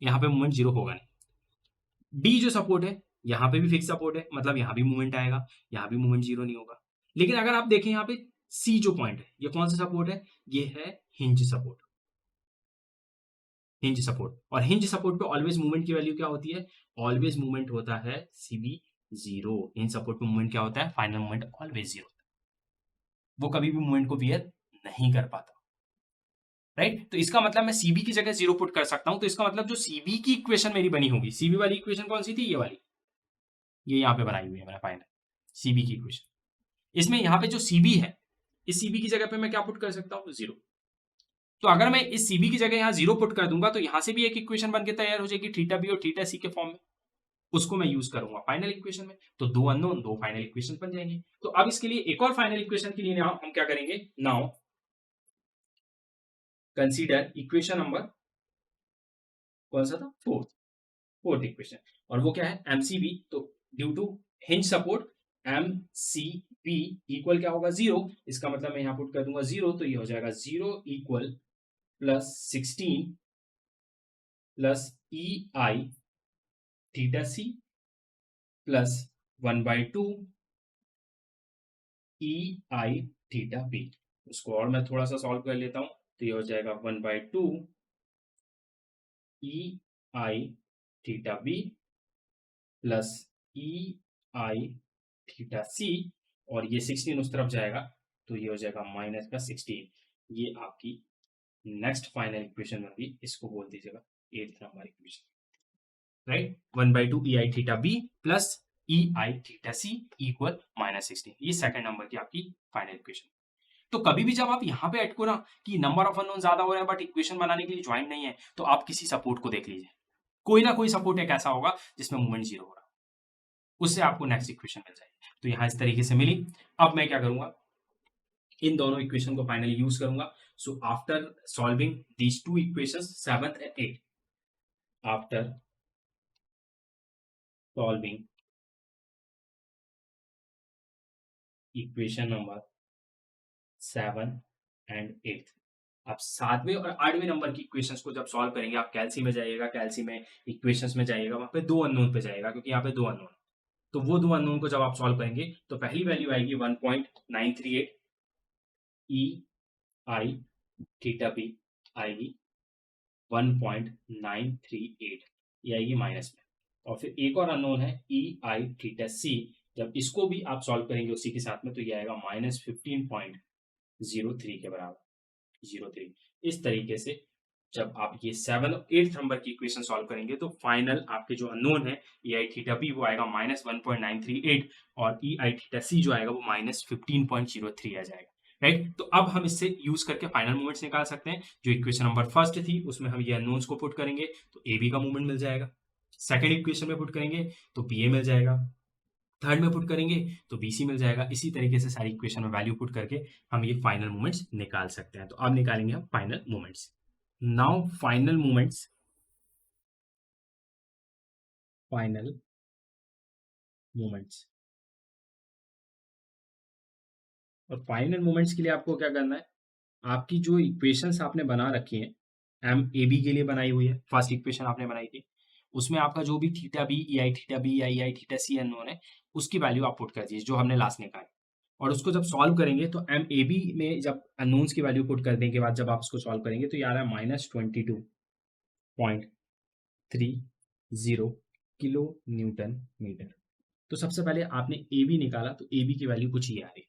यहाँ पे मूवमेंट 0 होगा नहीं। बी जो सपोर्ट है यहाँ पे भी फिक्स सपोर्ट है, मतलब यहाँ भी मूवमेंट आएगा, यहाँ भी मूवमेंट 0 नहीं होगा। लेकिन अगर आप देखें यहाँ पे सी जो पॉइंट है ये कौन सा सपोर्ट है, ये है हिंज सपोर्ट। हिंज सपोर्ट, और हिंज सपोर्ट पे ऑलवेज मूवमेंट की वैल्यू क्या होती है, ऑलवेज मूवमेंट होता है सीबी 0। हिंज सपोर्ट पे मूवमेंट क्या होता है, फाइनल मूवमेंट ऑलवेज 0, वो कभी भी मूवमेंट को बियर नहीं कर पाता, राइट। तो इसका मतलब मैं सीबी की जगह 0 पुट कर सकता हूं, तो इसका मतलब जो सीबी की इक्वेशन मेरी बनी होगी, सीबी वाली इक्वेशन कौन सी थी, ये वाली, ये यहाँ पे बनाई हुई है मैंने फाइनल सीबी की इक्वेशन। इसमें यहाँ पे जो सीबी है, इस सीबी की जगह पे मैं क्या पुट कर सकता हूँ 0। तो अगर मैं इस सीबी की जगह यहाँ 0 पुट कर दूंगा तो यहाँ से भी एक इक्वेशन बन के तैयार हो जाएगी थीटा बी और थीटा सी के फॉर्म में, उसको मैं यूज करूंगा फाइनल इक्वेशन में, तो 2 अननोन 2 फाइनल इक्वेशन बन जाएंगे। तो अब इसके लिए एक और फाइनल इक्वेशन के लिए हम क्या करेंगे, नाउ कंसीडर इक्वेशन नंबर कौन सा था, फोर्थ इक्वेशन, और वो क्या है एमसीबी। तो due to hinge support MCB equal क्या होगा 0, इसका मतलब मैं यहाँ पुट कर दूंगा 0, तो ये हो जाएगा 0 इक्वल +16 प्लस ई आई थीटा सी प्लस 1/2 ई आई थीटा बी। उसको और मैं थोड़ा सा सॉल्व कर लेता हूं, तो ये हो जाएगा 1/2 ई आई थीटा बी प्लस ई आई थीटा सी, और ये 16 उस तरफ जाएगा तो ये हो जाएगा -16। ये आपकी नेक्स्ट फाइनल इक्वेशन होगी, इसको बोल दीजिएगा 8th नंबर इक्वेशन, राइट। 1/2 ई आई थीटा बी प्लस ई आई थीटा सी इक्वल -16, ये सेकंड नंबर की आपकी फाइनल इक्वेशन। तो कभी भी जब आप यहाँ पे ऐड करो ना कि नंबर ऑफ अननोन ज्यादा हो रहा है बट इक्वेशन बनाने के लिए ज्वाइन नहीं है, तो आप किसी सपोर्ट को देख लीजिए, कोई ना कोई सपोर्ट एक ऐसा होगा जिसमें मूवमेंट 0 हो रहा है, उससे आपको नेक्स्ट इक्वेशन मिल जाएगी। तो यहाँ इस तरीके से मिली। अब मैं क्या करूंगा, इन दोनों इक्वेशन को फाइनली यूज करूंगा। So after solving these two equations 7th and 8th, after solving equation number 7 and 8, आप 7वें और 8वें नंबर की इक्वेशंस को जब सॉल्व करेंगे, आप कैल्सी में जाइएगा, कैल्सी में इक्वेशंस में जाइएगा, वहां पे 2 अननोन पे जाएगा क्योंकि यहाँ पे 2 अननोन, तो वो 2 अननोन को जब आप सॉल्व करेंगे तो पहली वैल्यू आएगी 1.938 ई आई थीटा बी आएगी, 1.938, ये आएगी माइनस में। और फिर एक और अननोन है ई आई थीटा सी, जब इसको भी आप सॉल्व करेंगे उसी के साथ में तो ये आएगा -15.03 के बराबर, 03। इस तरीके से जब आप ये 7 और 8 नंबर की इक्वेशन सॉल्व करेंगे तो फाइनल आपके जो अननोन है ई आई थीटा बी वो आएगा -1.938 और ई आई थीटा सी जो आएगा वो -15.03 आ जाएगा, राइट। तो अब हम इससे यूज करके फाइनल मूवमेंट्स निकाल सकते हैं। जो इक्वेशन नंबर फर्स्ट थी उसमें हम ये अननोन्स को पुट करेंगे तो ए बी का मूवमेंट मिल जाएगा। सेकेंड इक्वेशन में पुट करेंगे तो बी ए मिल जाएगा। थर्ड में पुट करेंगे तो बी सी मिल जाएगा। इसी तरीके से सारी इक्वेशन में वैल्यू पुट करके हम ये फाइनल मूवमेंट्स निकाल सकते हैं। तो अब निकालेंगे हम final movements. Now final movements, final movements, और फाइनल मूवमेंट्स के लिए आपको क्या करना है, आपकी जो इक्वेशंस आपने बना रखी हैं एम ए बी के लिए बनाई हुई है, फर्स्ट इक्वेशन आपने बनाई थी, उसमें आपका जो भी थीटा बी ई आई थीटा बी या ई आई थीटा सी अननोन है उसकी वैल्यू आप पुट कर दीजिए जो हमने लास्ट निकाली। और उसको जब सॉल्व करेंगे तो एम ए बी में जब अननोन्स की वैल्यू पुट करने के बाद जब आप उसको सॉल्व करेंगे तो ये आ रहा है -22.30 किलो न्यूटन मीटर। तो सबसे पहले आपने ए बी निकाला तो ए बी की वैल्यू कुछ ये आ रही है।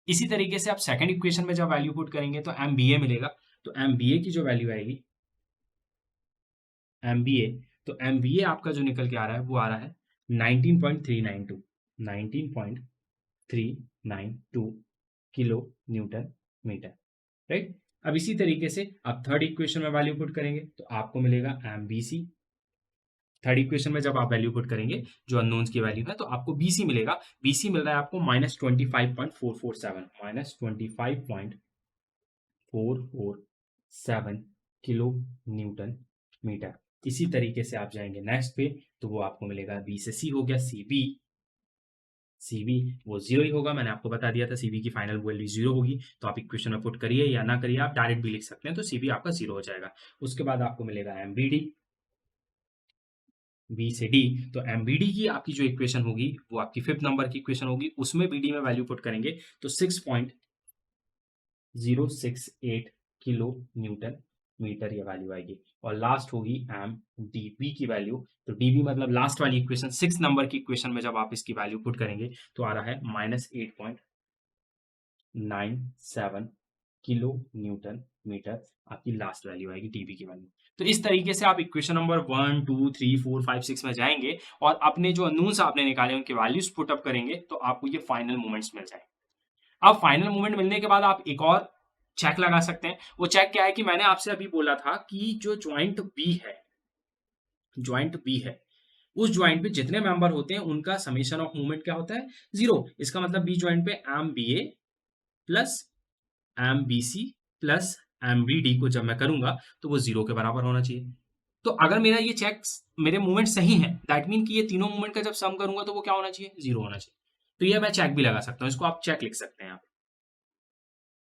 इसी तरीके से आप सेकंड इक्वेशन में जब वैल्यू पुट करेंगे तो एम बी ए मिलेगा। तो एम बी ए की जो वैल्यू आएगी एम बी ए, तो एम बी ए आपका जो निकल के आ रहा है वो आ रहा है 19.392 किलो न्यूटन मीटर, राइट। अब इसी तरीके से आप थर्ड इक्वेशन में वैल्यू पुट करेंगे तो आपको मिलेगा M B C. Third equation में जब आप वैल्यू पुट करेंगे जो अननोन्स की वैल्यू है तो आपको बी सी मिलेगा। बी सी मिल रहा है आपको -25.447, -25.447 किलो न्यूटन मीटर। इसी तरीके से आप जाएंगे नेक्स्ट पे तो वो आपको मिलेगा बी से सी हो गया, सी बी वो 0 ही होगा। मैंने आपको बता दिया था सी बी की फाइनल वैल्यू 0 होगी। तो आप इक्वेशन में पुट करिए या ना करिए, आप डायरेक्ट भी लिख सकते हैं। तो सी बी आपका 0 हो जाएगा। उसके बाद आपको मिलेगा एम बी डी, बी से डी। तो एम बी डी की आपकी जो इक्वेशन होगी वो आपकी 5th नंबर की इक्वेशन होगी, उसमें बी डी में वैल्यू पुट करेंगे तो 6.068 किलो न्यूटन मीटर ये वैल्यू आएगी। और लास्ट होगी एम डी बी की वैल्यू। तो डी बी मतलब लास्ट वाली इक्वेशन 6 नंबर की इक्वेशन में जब आप इसकी वैल्यू पुट करेंगे तो आ रहा है -8.97 किलो न्यूटन मीटर आपकी लास्ट वैल्यू आएगी डी बी की वैल्यू। तो इस तरीके से आप इक्वेशन नंबर 1 2 3 4 5 6 में जाएंगे और अपने जो अननोन्स आपने निकाले उनके वैल्यूज पुट अप करेंगे तो आपको ये फाइनल मूवमेंट्स मिल जाएंगे। अब फाइनल मूवमेंट मिलने के बाद आप एक और चेक लगा सकते हैं। वो चेक क्या है कि मैंने आपसे अभी बोला था कि जो ज्वाइंट बी है, ज्वाइंट बी है, उस ज्वाइंट पे जितने मेंबर होते हैं उनका समेशन ऑफ मूवमेंट क्या होता है, 0। इसका मतलब बी ज्वाइंट पे M B A plus M B C plus M B D को जब मैं करूंगा तो वो 0 के बराबर होना चाहिए। तो अगर मेरा ये चेक मेरे मूवमेंट सही है दैट मीन कि ये तीनों मूवमेंट का जब सम करूंगा तो वो क्या होना चाहिए, 0 होना चाहिए। तो ये मैं चेक भी लगा सकता हूँ, इसको आप चेक लिख सकते हैं यहाँ पे,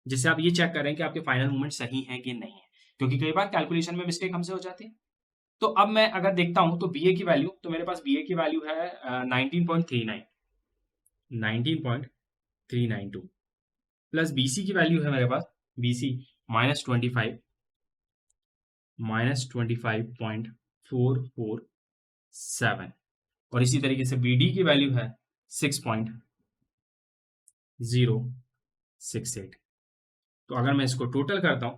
जिससे आप ये चेक कर रहे हैं कि आपके फाइनल मूवमेंट सही है कि नहीं है, क्योंकि कई बार कैलकुलेशन में मिस्टेक हमसे हो जाती है। तो अब मैं अगर देखता हूं तो बी ए की वैल्यू, तो मेरे पास बी ए की वैल्यू है 19.392 प्लस बी सी की वैल्यू है मेरे पास बी सी -25.447 और इसी तरीके से बी डी की वैल्यू है 6.068। तो अगर मैं इसको टोटल करता हूं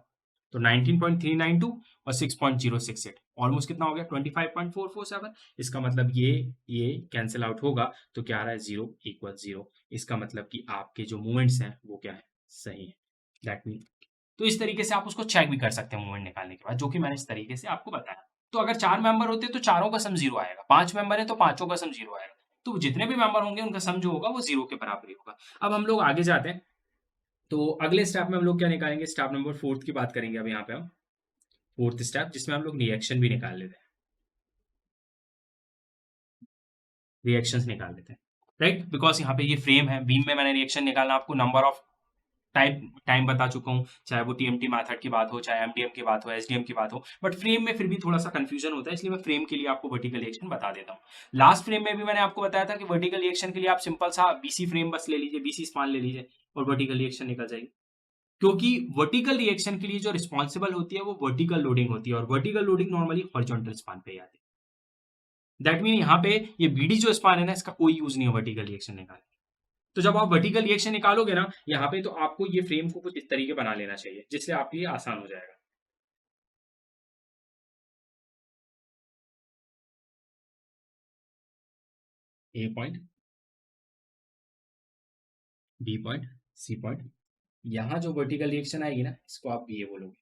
तो 19.392 और 6.068 ऑलमोस्ट कितना हो गया 25.447। इसका मतलब ये कैंसिल आउट होगा तो क्या आ रहा है 0 = 0। इसका मतलब कि आपके जो मूवमेंट्स हैं वो क्या है, सही है। दैट मीन तो इस तरीके से आप उसको चेक भी कर सकते हैं मूवमेंट निकालने के बाद, जो कि मैंने इस तरीके से आपको बताया। तो अगर 4 मेंबर होते तो चारों का सम 0 आएगा, 5 मेंबर है तो पांचों का सम 0 आएगा। तो जितने भी मेंबर होंगे उनका सम जो होगा वो 0 के बराबर ही होगा। अब हम लोग आगे जाते हैं तो अगले स्टेप में हम लोग क्या निकालेंगे, स्टेप नंबर 4 की बात करेंगे। अब यहाँ पे हम 4th स्टेप जिसमें हम लोग रिएक्शन भी निकाल लेते हैं, रिएक्शंस निकाल लेते हैं, राइट। बिकॉज यहाँ पे ये फ्रेम है, बीम में मैंने रिएक्शन निकालना आपको नंबर ऑफ टाइम बता चुका हूँ, चाहे वो टीएमटी मेथड की बात हो, चाहे एमडीएम की बात हो, एसडीएम की बात हो। बट फ्रेम में फिर भी थोड़ा सा कंफ्यूजन होता है, इसलिए मैं फ्रेम के लिए आपको वर्टिकल रिएक्शन बता देता हूँ। लास्ट फ्रेम में भी मैंने आपको बताया था कि वर्टिकल रिएक्शन के लिए आप सिंपल सा बीसी फ्रेम बस ले लीजिए, बीसी स्पान ले लीजिए और वर्टिकल रिएक्शन निकल जाएगी। क्योंकि वर्टिकल रिएक्शन के लिए जो रिस्पॉन्सिबल होती है वो वर्टिकल लोडिंग होती है, और vertical loading normally horizontal span पे ही आती है। दैट मीन यहाँ पे ये बीडी जो स्पान है ना, इसका कोई यूज नहीं है वर्टिकल रिएक्शन निकालने। तो जब आप वर्टिकल रिएक्शन निकालोगे ना यहाँ पे, तो आपको ये फ्रेम को कुछ इस तरीके बना लेना चाहिए जिससे आपके लिए आसान हो जाएगा। A point, B point, C point. यहाँ जो वर्टिकल रिएक्शन आएगी ना, इसको आप बी ए बोलोगे।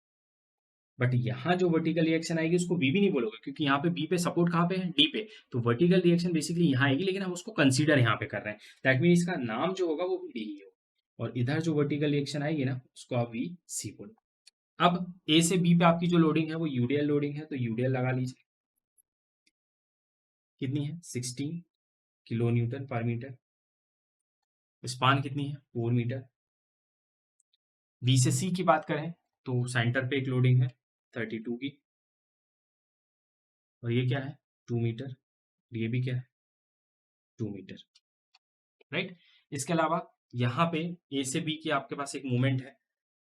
बट यहाँ जो वर्टिकल रिएक्शन आएगी उसको बी भी नहीं बोलोगे, क्योंकि यहाँ पे बी पे सपोर्ट कहाँ पे है, डी पे। तो वर्टिकल रिएक्शन बेसिकली यहाँ आएगी, लेकिन हम उसको कंसीडर यहाँ पे कर रहे हैं। दैट मीन इसका नाम जो होगा वो भी डी ही होगा। और इधर जो वर्टिकल रिएक्शन आएगी ना, उसको आप वी सी बोलो। अब ए से बी पे आपकी जो लोडिंग है वो यूडीएल लोडिंग है, तो यूडीएल लगा लीजिए। कितनी है, 16 किलो न्यूटन पर मीटर। स्पान कितनी है, 4 मीटर। बी से सी की बात करें तो सेंटर पे एक लोडिंग है 32 की, और ये क्या है, 2 मीटर। ये भी क्या है, 2 मीटर। राइट। इसके अलावा यहाँ पे ए से बी की आपके पास एक मूवमेंट है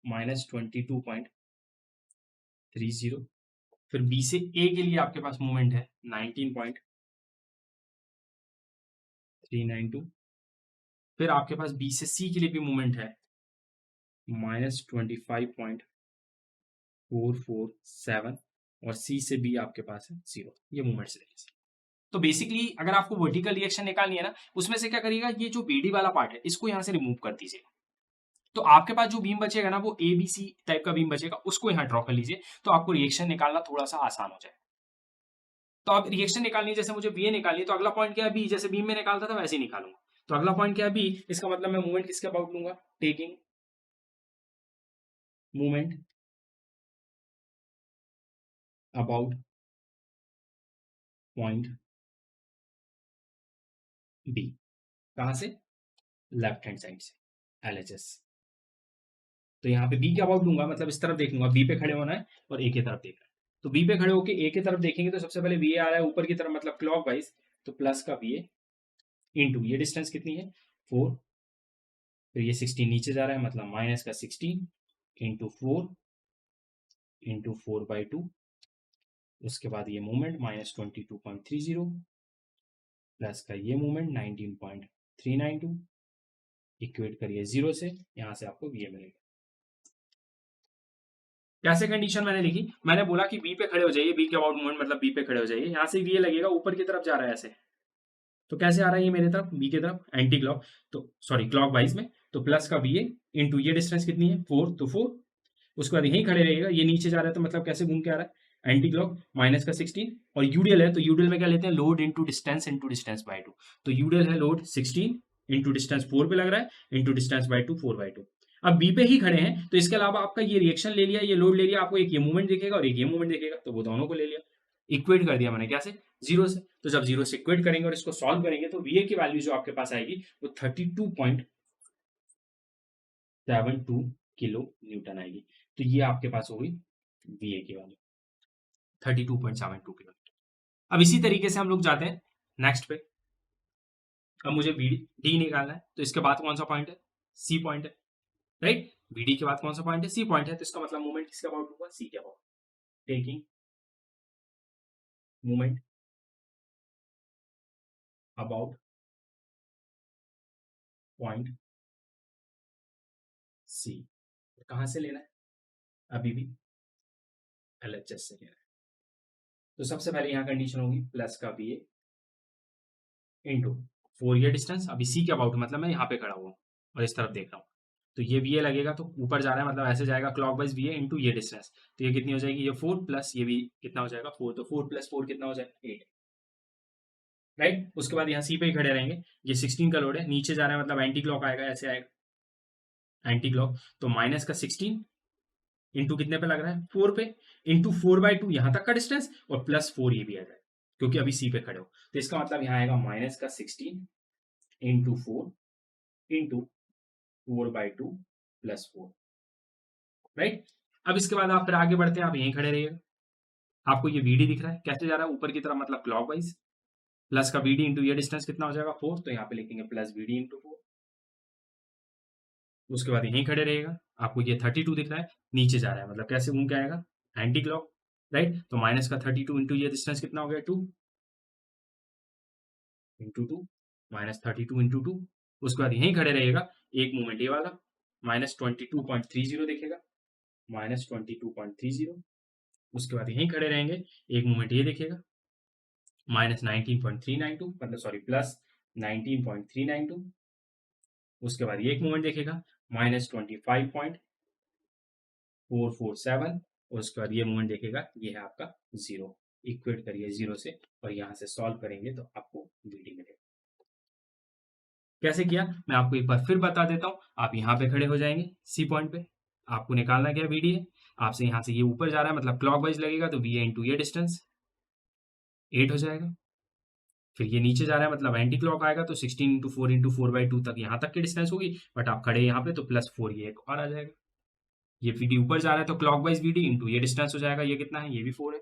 -22.30। फिर बी से ए के लिए आपके पास मूवमेंट है 19.392। फिर आपके पास बी से सी के लिए भी मूवमेंट है -25.447, और सी से बी आपके पास है 0। ये मूवमेंट्स रहेंगे। तो बेसिकली अगर आपको वर्टिकल रिएक्शन निकालनी है ना, उसमें से क्या करिएगा, ये जो बीडी वाला पार्ट है इसको यहाँ से रिमूव कर दीजिए। तो आपके पास जो बीम बचेगा ना, वो ए बी सी टाइप का बीम बचेगा, उसको यहाँ ड्रॉ कर लीजिए, तो आपको रिएक्शन निकालना थोड़ा सा आसान हो जाए। तो आप रिएक्शन निकालनी है, जैसे मुझे बी ए निकालनी है, तो अगला पॉइंट क्या है, बी। जैसे बीम में निकालता था वैसे ही निकालूंगा। तो अगला पॉइंट क्या है, बी। इसका मतलब मैं मूवमेंट किसके अबाउट लूंगा, taking movement about point B. कहां से, लेफ्ट हैंड साइड से, एलएचएस। तो यहाँ पे बी के अबाउट लूंगा, मतलब इस तरफ देख लूंगा, बी पे खड़े होना है और ए की तरफ देखना है। तो बी पे खड़े होकर ए की तरफ देखेंगे तो सबसे पहले वी ए आ रहा है ऊपर की तरफ, मतलब क्लॉक वाइज। तो प्लस का वी ए इंटू ये डिस्टेंस कितनी है, 4। फिर ये 16 नीचे जा रहा है, मतलब माइनस का 16 इंटू 4 इंटू 4/2। उसके बाद ये मूवमेंट -22.30 प्लस का ये मूवमेंट 19.392, इक्वेट करिए 0 से, यहाँ से आपको वी ए मिलेगा। कैसे कंडीशन मैंने लिखी, मैंने बोला कि बी पे खड़े हो जाइए, बी के अबाउट मूवमेंट मतलब बी पे खड़े हो जाइए, यहाँ से वी ए लगेगा, ऊपर की तरफ जा रहा है ऐसे। तो कैसे आ रहा है ये मेरे तरफ, बी की तरफ एंटी क्लॉक, तो सॉरी क्लॉक वाइज में। तो प्लस का बी ए इंटू ये डिस्टेंस कितनी है, 4, तो 4। उसके बाद यहीं खड़े रहेगा, ये नीचे जा रहा है, तो मतलब कैसे घूम के आ रहा है, एंटी क्लॉक, माइनस का 16। और यूडीएल है, तो यूडीएल में क्या लेते हैं, लोड इंटू डिस्टेंस बाय 2। तो यूडीएल है लोड 16 इंटू डिस्टेंस 4 पे लग रहा है, इंटू डिस्टेंस बाय 2, 4/2। अब बी पे ही खड़े हैं, तो इसके अलावा आपका ये रिएक्शन ले लिया, ये लोड ले लिया, आपको एक ये मूवमेंट दिखेगा और एक ये मूवमेंट दिखेगा, तो वो दोनों को ले लिया, इक्वेट कर दिया मैंने, क्या से, 0 से। तो जब 0 से इक्वेट करेंगे और इसको सॉल्व करेंगे, तो वी ए की वैल्यू जो आपके पास आएगी वो 32.72 किलो न्यूटन आएगी। तो ये आपके पास होगी वी ए की वैल्यू 32.72 किलो। अब इसी तरीके से हम लोग जाते हैं नेक्स्ट पे। अब मुझे बी डी निकालना है, तो इसके बाद कौन सा पॉइंट है, सी पॉइंट है। राइट, बीडी के बाद कौन सा पॉइंट है, सी पॉइंट है। तो इसका मतलब मूवमेंट किसके अबाउट होगा, सी के about. Taking movement about point C. कहां से लेना है, अभी भी एलएचएस से लेना है। तो सबसे पहले यहाँ कंडीशन होगी प्लस का बी ए इंटू 4 ये डिस्टेंस, अभी सी के अबाउट मतलब मैं यहाँ पे खड़ा हुआ और इस तरफ देख रहा हूँ। तो ये वी ए लगेगा, तो ऊपर जा रहा है, मतलब ऐसे जाएगा clock wise V A into ये डिस्टेंस। तो ये कितनी हो जाएगी, ये 4 प्लस ये भी कितना हो जाएगा, 4। तो 4 + 4 कितना हो जाएगा, 8। राइट। उसके बाद यहाँ सी पे ही खड़े रहेंगे, ये 16 का लोड है, नीचे जा रहा है, मतलब एंटी क्लॉक आएगा, ऐसे आएगा एंटी क्लॉक। तो माइनस का 16 इंटू कितने पे लग रहा है, 4 पे, इंटू 4/2 यहाँ तक का डिस्टेंस, और प्लस 4 ये भी आ जाए, क्योंकि अभी सी पे खड़े हो। तो इसका मतलब यहाँ आएगा माइनस का 16 इंटू 4 इंटू 4/2 प्लस 4। राइट। अब इसके बाद आप फिर आगे बढ़ते हैं, आप यहीं खड़े रहिएगा। आपको ये वीडी दिख रहा है, कैसे जा रहा है, ऊपर की तरफ, मतलब क्लॉकवाइज। प्लस का वीडी इंटू ये डिस्टेंस कितना हो जाएगा, 4। तो यहाँ पे लिखेंगे प्लस वीडी इंटू 4 उसके बाद यहीं खड़े रहेगा, आपको ये 32 दिख रहा है, नीचे जा रहा है, मतलब कैसे घूम के आएगा, एंटी क्लॉक, राइट। तो माइनस का 32 इंटू ये डिस्टेंस कितना हो गया, 2 इंटू 2, -32 इंटू 2। उसके बाद यहीं खड़े रहेगा, एक मूवमेंट ये वाला -22.30 देखेगा, -22.30। उसके बाद यहीं खड़े रहेंगे, एक मूवमेंट ये देखेगा -19.392, मतलब सॉरी +19.392। उसके बाद ये एक मूवमेंट देखेगा -25.447। उसके बाद ये मूवमेंट देखेगा, ये है आपका 0। इक्वेट करिए 0 से और यहाँ से सॉल्व करेंगे तो आपको बीडी मिलेगा। कैसे किया मैं आपको एक बार फिर बता देता हूँ। आप यहाँ पे खड़े हो जाएंगे सी पॉइंट पे, आपको निकालना क्या बीडी है, आपसे यहाँ से ये ऊपर जा रहा है मतलब क्लॉकवाइज लगेगा, तो वी ए इंटू ये डिस्टेंस 8 हो जाएगा। फिर ये नीचे जा रहा है मतलब एंटी क्लॉक आएगा, तो 16 इंटू 4 इंटू 4/2 तक यहाँ तक की डिस्टेंस होगी, बट आप खड़े यहाँ पे तो +4 ये एक और आ जाएगा। ये वीडी ऊपर जा रहा है तो क्लॉकवाइज वीडी इंटू ये डिस्टेंस हो जाएगा, ये कितना है, ये भी 4 है।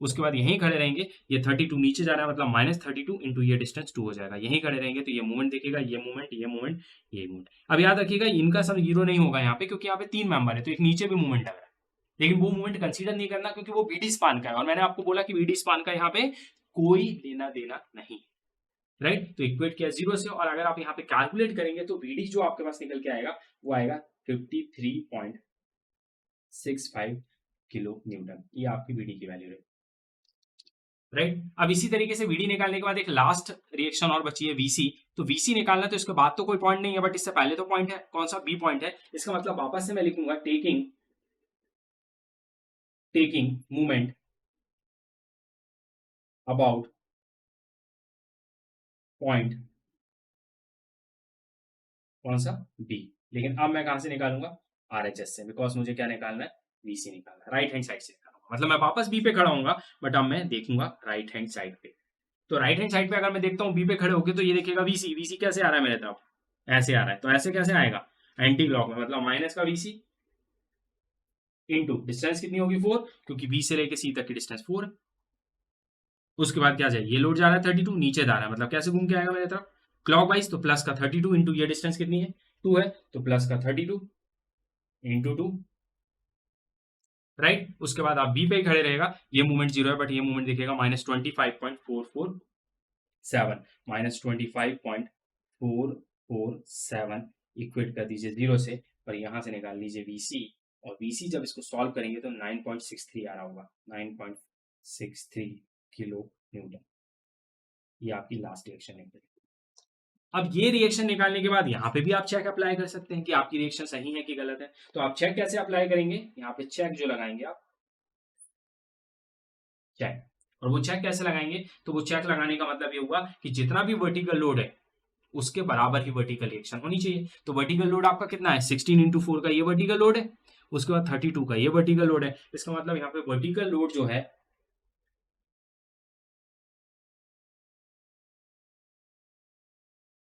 उसके बाद यहीं खड़े रहेंगे, ये 32 नीचे जा रहा है मतलब -32 इंटू ये डिस्टेंस 2 हो जाएगा। यहीं खड़े रहेंगे तो ये मूवमेंट देखेगा, ये मूवमेंट, ये मूवमेंट, ये मूवमेंट। अब याद रखिएगा इनका सब 0 नहीं होगा यहाँ पे, क्योंकि यहाँ पे 3 मेंबर है, तो एक नीचे भी मूवमेंट लग रहा है, लेकिन वो मूवमेंट कंसीडर नहीं करना क्योंकि वो बीडी स्पान का है, और मैंने आपको बोला कि बीडी स्पान का यहाँ पे कोई लेना देना नहीं, राइट। तो इक्वेट किया 0 से, और अगर आप यहाँ पे कैलकुलेट करेंगे तो बीडी जो आपके पास निकल के आएगा वो आएगा 53.65 किलो न्यूटन। ये आपकी बीडी की वैल्यू है, राइट। अब इसी तरीके से वीडी निकालने के बाद एक लास्ट रिएक्शन और बची है वीसी। तो वीसी निकालना, तो इसके बाद तो कोई पॉइंट नहीं है, बट इससे पहले तो पॉइंट है, कौन सा, बी पॉइंट है। इसका मतलब वापस से मैं लिखूंगा टेकिंग मूवमेंट अबाउट पॉइंट, कौन सा, बी। लेकिन अब मैं कहां से निकालूंगा, आरएचएस से, बिकॉज मुझे क्या निकालना है, वीसी निकालना है, राइट हैंड साइड से निकालूंगा। मतलब मैं वापस बी पे खड़ा हूंगा, बट अब मैं देखूंगा राइट हैंड साइड पे। तो राइट हैंड साइड पे अगर मैं देखता हूँ बी पे खड़े होके, तो ये देखिएगा वीसी, वीसी कैसे आ रहा है मेरे तरफ, ऐसे आ रहा है। तो ऐसे कैसे आएगा, एंटी क्लॉक में, मतलब माइनस का वीसी इंटू डिस्टेंस कितनी होगी 4, क्योंकि बी से लेके सी तक की डिस्टेंस 4 है। उसके बाद क्या जाए, ये लोड जा रहा है 32, नीचे जा रहा है, मतलब कैसे घूम के आएगा मेरे तरफ, क्लॉकवाइज। तो प्लस का 32 इंटू ये डिस्टेंस कितनी है, 2 है, तो प्लस का 32 इंटू 2, राइट। उसके बाद आप बी पे ही खड़े रहेगा, ये मूवमेंट 0 है, बट ये मूवमेंट दिखेगा -25.447, -25.447 इक्वेट कर दीजिए 0 से, और यहां से निकाल लीजिए वीसी, और वीसी जब इसको सॉल्व करेंगे तो 9.63 आ रहा होगा, 9.63 किलो न्यूटन। ये आपकी लास्ट रिएक्शन है। अब ये रिएक्शन निकालने के बाद यहाँ पे भी आप चेक अप्लाई कर सकते हैं कि आपकी रिएक्शन सही है कि गलत है। तो आप चेक कैसे अप्लाई करेंगे, यहाँ पे चेक जो लगाएंगे आप, चेक, और वो चेक कैसे लगाएंगे, तो वो चेक लगाने का मतलब ये हुआ कि जितना भी वर्टिकल लोड है उसके बराबर ही वर्टिकल रिएक्शन होनी चाहिए। तो वर्टिकल लोड आपका कितना है, 16 इंटू 4 का ये वर्टिकल लोड है, उसके बाद 32 का ये वर्टिकल लोड है। इसका मतलब यहाँ पे वर्टिकल लोड जो है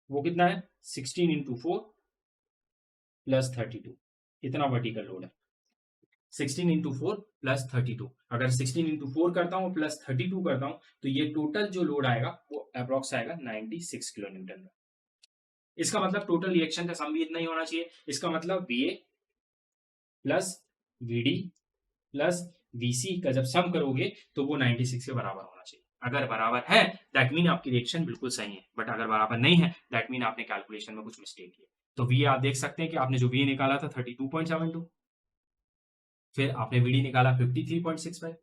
वो कितना है, 16 इंटू 4 प्लस 32, इतना वर्टिकल लोड है, 16 इंटू 4 प्लस 32। अगर 16 इंटू 4 करता हूँ प्लस 32 करता हूँ, तो ये टोटल जो लोड आएगा वो अप्रोक्स आएगा 96 किलो न्यूटन का। इसका मतलब टोटल रिएक्शन का सम भी इतना ही होना चाहिए। इसका मतलब VA plus VD plus VC का जब सम करोगे तो वो 96 के बराबर होना चाहिए। अगर बराबर है दैट मीन आपकी रिएक्शन बिल्कुल सही है, बट अगर बराबर नहीं है दैट मीन आपने कैलकुलेशन में कुछ मिस्टेक किया। तो वी आप देख सकते हैं कि आपने जो वी निकाला था 32.72, फिर आपने वीडी निकाला 53.65,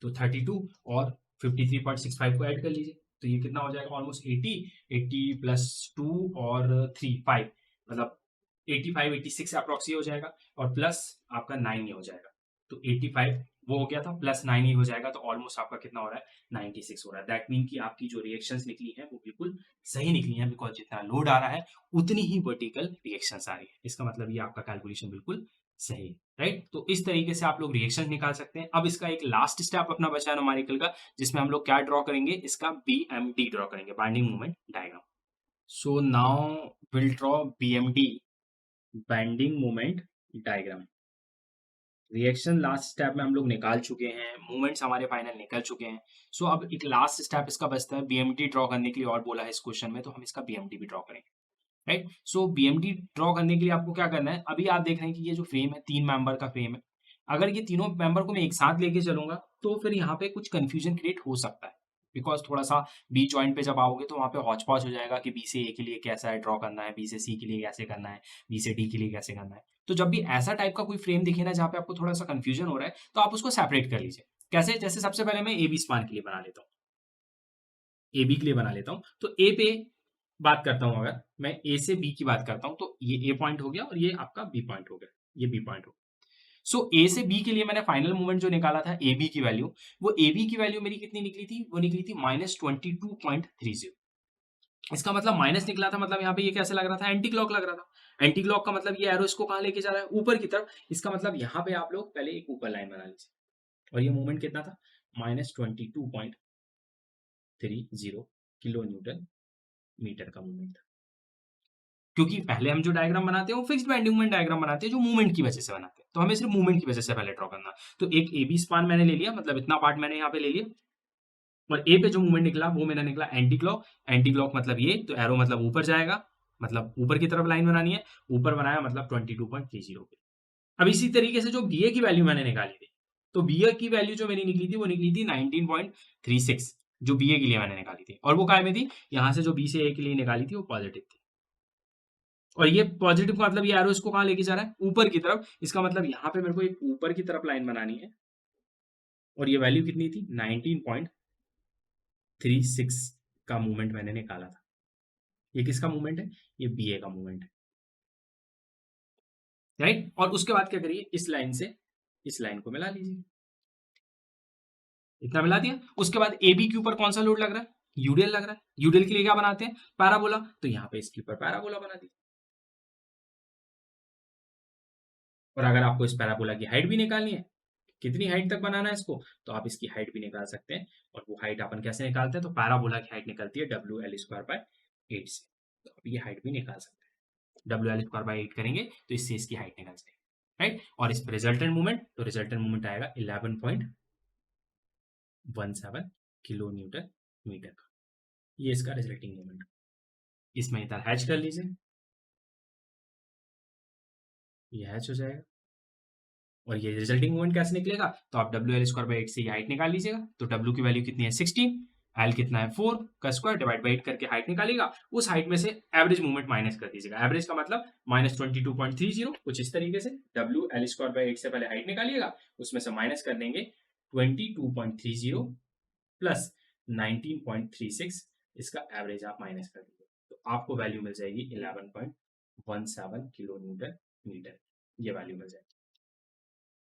तो 32 और 53.65 को ऐड कर लीजिए, तो ये कितना हो जाएगा, ऑलमोस्ट 80, 80 प्लस 2 और 3 5, मतलब 85 86 अप्रॉक्स ये हो जाएगा, और प्लस आपका 9 ये हो जाएगा, तो 85 वो हो गया था, प्लस 9 ही हो जाएगा, तो ऑलमोस्ट आपका कितना हो रहा है, 96 हो रहा है। दैट मीन कि आपकी जो रिएक्शंस निकली हैं वो बिल्कुल सही निकली हैं, बिकॉज जितना लोड आ रहा है उतनी ही वर्टिकल रिएक्शंस आ रही है। इसका मतलब ये आपका कैलकुलेशन बिल्कुल सही, राइट। तो इस तरीके से आप लोग रिएक्शन निकाल सकते हैं। अब इसका एक लास्ट स्टेप अपना बचा है न्यूमेरिकल का, जिसमें हम लोग क्या ड्रॉ करेंगे, इसका बीएमडी ड्रॉ करेंगे, binding moment diagram. So now will draw BMD, binding moment diagram. Reaction last step में हम लोग निकाल चुके हैं, मूवमेंट्स हमारे फाइनल निकल चुके हैं। सो अब एक लास्ट स्टेप इसका बचता है बीएमडी ड्रॉ करने के लिए, और बोला है इस क्वेश्चन में, तो हम इसका बीएमडी भी ड्रॉ करेंगे। राइट। सो बीएमडी ड्रॉ करने के लिए आपको क्या करना है, अभी आप देख रहे हैं कि ये जो फ्रेम है 3 मेंबर का फ्रेम है। अगर ये तीनों मेंबर को मैं एक साथ लेके चलूंगा तो फिर यहाँ पे कुछ कंफ्यूजन क्रिएट हो सकता है, बिकॉज थोड़ा सा बी जॉइंट पे जब आओगे तो वहाँ पे हौच पौच हो जाएगा कि बी से ए के लिए कैसा है ड्रॉ करना है, बी से सी के लिए कैसे करना है, बी से डी के लिए कैसे करना है। तो जब भी ऐसा टाइप का कोई फ्रेम दिखे ना जहाँ पे आपको थोड़ा सा कंफ्यूजन हो रहा है तो आप उसको सेपरेट कर लीजिए। कैसे, जैसे सबसे पहले मैं ए बी स्पान के लिए बना लेता हूँ, ए बी के लिए बना लेता हूँ। तो ए पे बात करता हूँ, अगर मैं ए से बी की बात करता हूँ तो ये ए पॉइंट हो गया और ये आपका बी पॉइंट हो गया, ये बी पॉइंट हो गया। सो ए से बी के लिए मैंने फाइनल मूवमेंट जो निकाला था ए बी की वैल्यू, वो ए बी की वैल्यू मेरी कितनी निकली थी, वो निकली थी -22.30। इसका मतलब माइनस निकला था, मतलब यहाँ पे ये कैसे लग रहा था, एंटी क्लॉक लग रहा था। एंटी क्लॉक का मतलब ये एरो इसको कहाँ लेके जा रहा है, ऊपर की तरफ। इसका मतलब यहाँ पे आप लोग पहले एक ऊपर लाइन बना लीजिए, और ये मूवमेंट कितना था, -22.30 किलो न्यूटन मीटर का मूवमेंट था। क्योंकि पहले हम जो डायग्राम बनाते हैं वो फिक्स्ड बेंडिंग मोमेंट डायग्राम बनाते हैं जो मूवमेंट की वजह से बनाते हैं, तो हमें सिर्फ मूवमेंट की वजह से पहले ड्रॉ करना। तो एक ए बी स्पान मैंने ले लिया, मतलब इतना पार्ट मैंने यहाँ पे ले लिया, और ए पे जो मूवमेंट निकला वो मेरा निकला एंटी क्लॉक। एंटी क्लॉक मतलब ये, तो एरो मतलब ऊपर जाएगा, मतलब ऊपर की तरफ लाइन बनानी है, ऊपर बनाया मतलब 22.30 पे। अब इसी तरीके से जो बी ए की वैल्यू मैंने निकाली थी, तो बी ए की वैल्यू जो मेरी निकली थी वो निकली थी 19.36, जो बी ए के लिए मैंने निकाली थी, और वो काय में थी, यहाँ से जो बी से ए के लिए निकाली थी वो पॉजिटिव थी। और ये पॉजिटिव का मतलब ये एरो इसको कहाँ लेके जा रहा है, ऊपर की तरफ। इसका मतलब यहाँ पे मेरे को एक ऊपर की तरफ लाइन बनानी है, और ये वैल्यू कितनी थी, 19.36 का मूवमेंट मैंने निकाला था। ये किसका मूवमेंट है, ये बी ए का मूवमेंट है, राइट। और उसके बाद क्या करिए, इस लाइन से इस लाइन को मिला लीजिए, इतना मिला दिया। उसके बाद ए बी के ऊपर कौन सा लोड लग रहा है, यूडीएल लग रहा है। यूडीएल के लिए क्या बनाते हैं, पैराबोला, तो यहाँ पे इसके ऊपर पैराबोला बना दी। और अगर आपको इस पैराबोला की हाइट भी निकालनी है, कितनी हाइट तक बनाना है इसको, तो आप इसकी हाइट भी निकाल सकते हैं। और वो हाइट अपन कैसे निकालते हैं, तो पैराबोला की हाइट निकलती है WL²/8 से, तो आप ये हाइट भी निकाल सकते हैं। WL²/8 करेंगे तो इससे इसकी हाइट निकल जाएगी, राइट। और इस रिजल्टेंट मूवमेंट, तो रिजल्टेंट मूवमेंट आएगा 11.17 किलो न्यूटन मीटर का, ये इसका रिजल्टिंग मूवमेंट। इसमें इधर हैच कर लीजिए, ये हैच हो जाएगा। और ये रिजल्टिंग मूवमेंट कैसे निकलेगा, तो आप WL²/8 से हाइट निकाल लीजिएगा। तो W की वैल्यू कितनी है 16, L कितना है 4 का स्क्वायर डिवाइड बाई 8 करके हाइट निकालेगा। उस हाइट में से एवरेज मूवमेंट माइनस कर दीजिएगा। एवरेज का मतलब -22.30, कुछ इस तरीके से। WL²/8 से पहले हाइट निकालिएगा, उसमें से माइनस कर देंगे 22.30 प्लस 19.36, इसका एवरेज आप माइनस कर दीजिए, तो आपको वैल्यू मिल जाएगी 11.17 किलो न्यूटन मीटर, ये वैल्यू मिल जाएगी,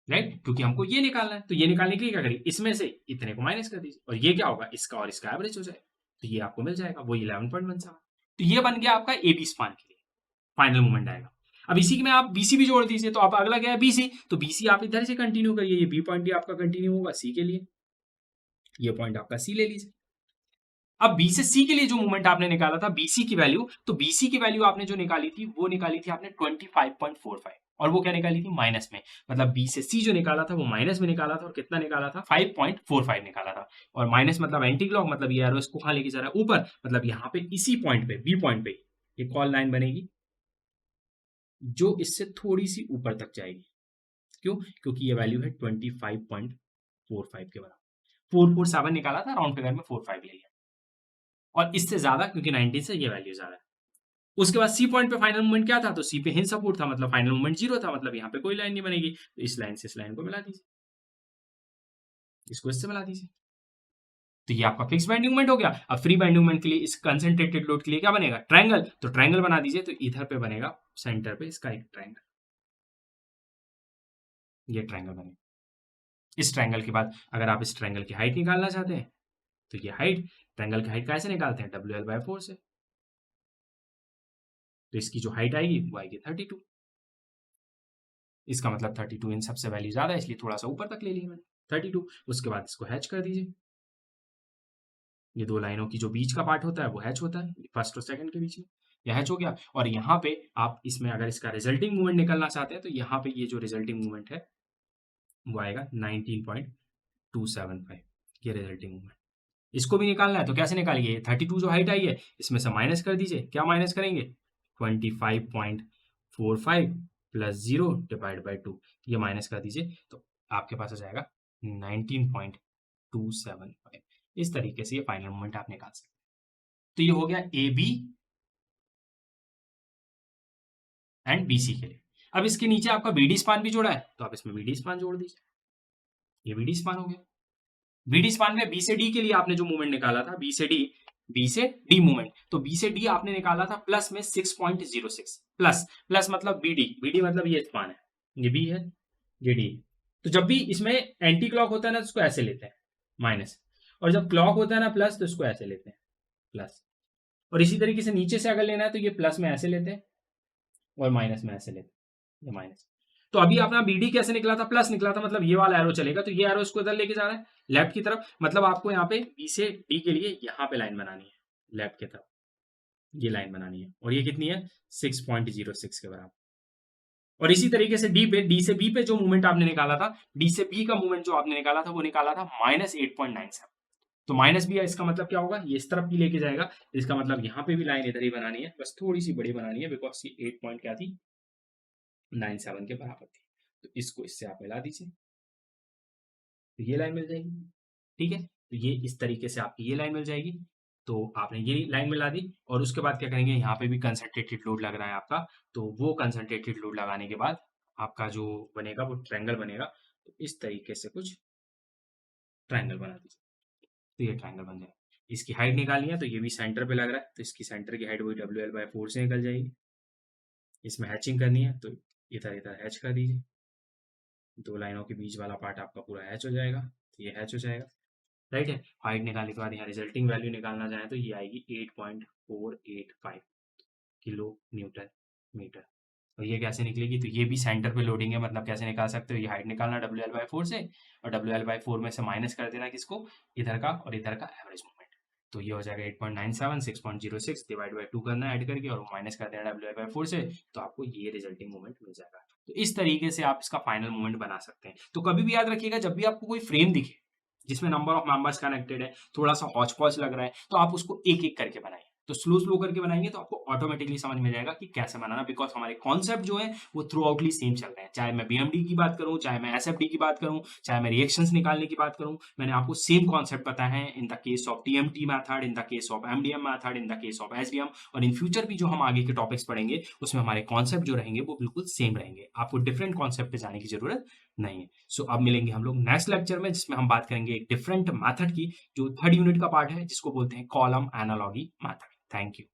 राइट। क्योंकि हमको ये निकालना है, तो ये निकालने के लिए क्या करिए, इसमें से इतने को माइनस कर दीजिए, और ये क्या होगा, इसका और इसका एवरेज हो जाएगा, तो ये आपको मिल जाएगा वो 11.17। तो ये बन गया आपका ए बी स्पान के लिए फाइनल मूवमेंट आएगा। अब इसी में आप बीसी भी जोड़ दीजिए, तो आप अगला क्या है बीसी, तो बीसी आप इधर से कंटिन्यू करिए, ये बी पॉइंट भी आपका कंटिन्यू होगा सी के लिए, ये पॉइंट आपका सी ले लीजिए। अब बी से सी के लिए जो मूवमेंट आपने निकाला था बीसी की वैल्यू, तो बीसी की वैल्यू आपने जो निकाली थी वो निकाली थी आपने 25.45, और वो क्या निकाली थी माइनस में। मतलब बी से सी जो निकाला था वो माइनस में निकाला था, और कितना निकाला था 5.45 निकाला था। और माइनस मतलब एंटी क्लॉक, मतलब ये एरो इसको कहाँ लेके जा रहा है, ऊपर। मतलब यहाँ पे इसी पॉइंट पे, बी पॉइंट पे एक कॉल लाइन बनेगी जो इससे थोड़ी सी ऊपर तक जाएगी। क्यों, क्योंकि ये वैल्यू है 25.45 के बराबर। 447 निकाला था, राउंड फिगर में 45 ले लिया, और इससे ज्यादा क्योंकि 19 से ये वैल्यू ज्यादा है। उसके बाद सी पॉइंट पे फाइनल मूवमेंट क्या था, तो सी पे हिंज सपोर्ट था, मतलब फाइनल मूवमेंट 0 था, मतलब यहाँ पे कोई लाइन नहीं बनेगी, तो इस लाइन से इस लाइन को मिला दीजिए, इसको इससे मिला दीजिए, तो ये आपका फिक्स बेंडिंग मोमेंट हो गया। अब फ्री बेंडिंग मोमेंट के लिए, इस कंसंट्रेटेड लोड के लिए क्या बनेगा, ट्रायंगल, तो ट्रायंगल बना दीजिए। तो इधर पे बनेगा सेंटर पे इसका एक ट्रायंगल, ये ट्रायंगल बनेगा। इस ट्रायंगल के बाद अगर आप इस ट्रायंगल की हाइट निकालना चाहते हैं, तो ये हाइट, ट्रायंगल की हाइट कैसे निकालते हैं, WL/4 से। तो इसकी जो हाइट आएगी वो आएगी 32, इसका मतलब 32, इन सबसे वैल्यू ज्यादा है इसलिए थोड़ा सा ऊपर तक ले लिया मैंने 32। उसके बाद इसको हैच कर दीजिए, ये दो लाइनों की जो बीच का पार्ट होता है वो हैच होता है, फर्स्ट और सेकंड के बीच में, यह हैच हो गया। और यहाँ पे आप इसमें अगर इसका रिजल्टिंग मूवमेंट निकलना चाहते हैं, तो यहाँ पे ये जो रिजल्टिंग मूवमेंट है वो आएगा 19.275, ये रिजल्टिंग मूवमेंट। इसको भी निकालना है तो कैसे निकालिए, 32 जो हाइट आई है इसमें से माइनस कर दीजिए, क्या माइनस करेंगे, 25.45 प्लस 0 डिवाइड बाई 2, ये माइनस कर दीजिए तो आपके पास आ जाएगा 19.275। इस तरीके से ये फाइनल मोमेंट आप निकाल सकते हैं। तो ये हो गया A B and B C के लिए। अब इसके नीचे आपका बी डी स्पान भी जोड़ा है तो आप इसमें बी डी स्पान जोड़ दीजिए, ये बी डी स्पान हो गया। बी डी स्पान में बी से डी के लिए आपने जो मूवमेंट निकाला था, बी से डी मूवमेंट, तो बी से डी आपने निकाला था प्लस में 6.06, प्लस प्लस मतलब बी डी मतलब ये स्पान है, ये बी है, ये डी। तो जब भी इसमें एंटी क्लॉक होता है ना तो इसको ऐसे लेते हैं माइनस, और जब क्लॉक होता है ना प्लस तो इसको ऐसे लेते हैं प्लस। और इसी तरीके से नीचे से अगर लेना है तो ये प्लस में ऐसे लेते हैं और माइनस में ऐसे लेते हैं, ये माइनस। तो अभी अपना बी डी कैसे निकला था, प्लस निकला था, मतलब ये वाला एरो चलेगा, तो ये एरो इसको इधर लेके जा रहा है लेफ्ट की तरफ, मतलब आपको यहाँ पे बी से डी के लिए यहाँ पे लाइन बनानी है लेफ्ट की तरफ, ये लाइन बनानी है, और ये कितनी है 6.06 के बराबर। और इसी तरीके से डी से बी पे जो मूवमेंट आपने निकाला था, डी से बी का मूवमेंट जो आपने निकाला था वो निकाला था -8.97। तो माइनस बी है, इसका मतलब क्या होगा, ये इस तरफ भी लेके जाएगा, इसका मतलब यहाँ पे भी लाइन इधर ही बनानी है, बस थोड़ी सी बड़ी बनानी है, बिकॉज ये 8 पॉइंट क्या थी 97 के बराबर थी। तो इसको इससे आप मिला दीजिए तो ये लाइन मिल जाएगी, ठीक है। तो ये इस तरीके से आपकी ये लाइन मिल जाएगी। तो आपने ये लाइन मिला दी, और उसके बाद क्या करेंगे, यहाँ पे भी कंसंट्रेटेड लोड लग रहा है आपका, तो वो कंसंट्रेटेड लोड लगाने के बाद आपका जो बनेगा वो ट्रायंगल बनेगा। तो इस तरीके से कुछ ट्रायंगल बना दीजिए, तो ये ट्रायंगल बन जाएगा। इसकी हाइट निकालनी है तो ये भी सेंटर पे लग रहा है, तो इसकी सेंटर की हाइट वही WL/4 से निकल जाएगी। इसमें हैचिंग करनी है तो इधर इधर हैच कर दीजिए, दो लाइनों के बीच वाला पार्ट आपका पूरा हैच हो जाएगा, तो ये हैच हो जाएगा, राइट है। हाइट निकालने के बाद यहाँ रिजल्टिंग वैल्यू निकालना चाहें तो ये आएगी 8.485 किलो न्यूटन मीटर। और ये कैसे निकलेगी, तो ये भी सेंटर पे लोडिंग है, मतलब कैसे निकाल सकते हो, ये हाइट निकालना WL/4 से, और WL/4 में से माइनस कर देना किसको, इधर का और इधर का एवरेज मूवमेंट। तो ये हो जाएगा 8.97, 6.06 डिवाइड बाई 2 करना है ऐड करके, और माइनस कर देना WL/4 से, तो आपको ये रिजल्टिंग मूवमेंट मिल जाएगा। तो इस तरीके से आप इसका फाइनल मूवमेंट बना सकते हैं। तो कभी भी याद रखिएगा, जब भी आपको कोई फ्रेम दिखे जिसमें नंबर ऑफ मेंबर्स कनेक्टेड है, थोड़ा सा हौच पौच लग रहा है, तो आप उसको एक एक करके बनाइए। तो स्लो करके बनाएंगे तो आपको ऑटोमेटिकली समझ में जाएगा कि कैसे बनाना, बिकॉज हमारे कॉन्सेप्ट जो है वो थ्रू आउटली सेम चल रहे हैं। चाहे मैं BMD की बात करूं, चाहे मैं SFD की बात करूं, चाहे मैं रिएक्शंस निकालने की बात करूं, मैंने आपको सेम कॉन्सेप्ट बताया है in the case of TMT method, in the case of MDM method, in the case of SDM। और इन फ्यूचर भी जो हम आगे के टॉपिक्स पढ़ेंगे उसमें हमारे कॉन्सेप्ट जो रहेंगे वो बिल्कुल सेम रहेंगे, आपको डिफरेंट कॉन्सेप्ट पे जाने की जरूरत नहीं है। सो अब मिलेंगे हम लोग नेक्स्ट लेक्चर में, जिसमें हम बात करेंगे एक डिफरेंट मैथड की, जो 3rd यूनिट का पार्ट है, जिसको बोलते हैं column analogy method. Thank you.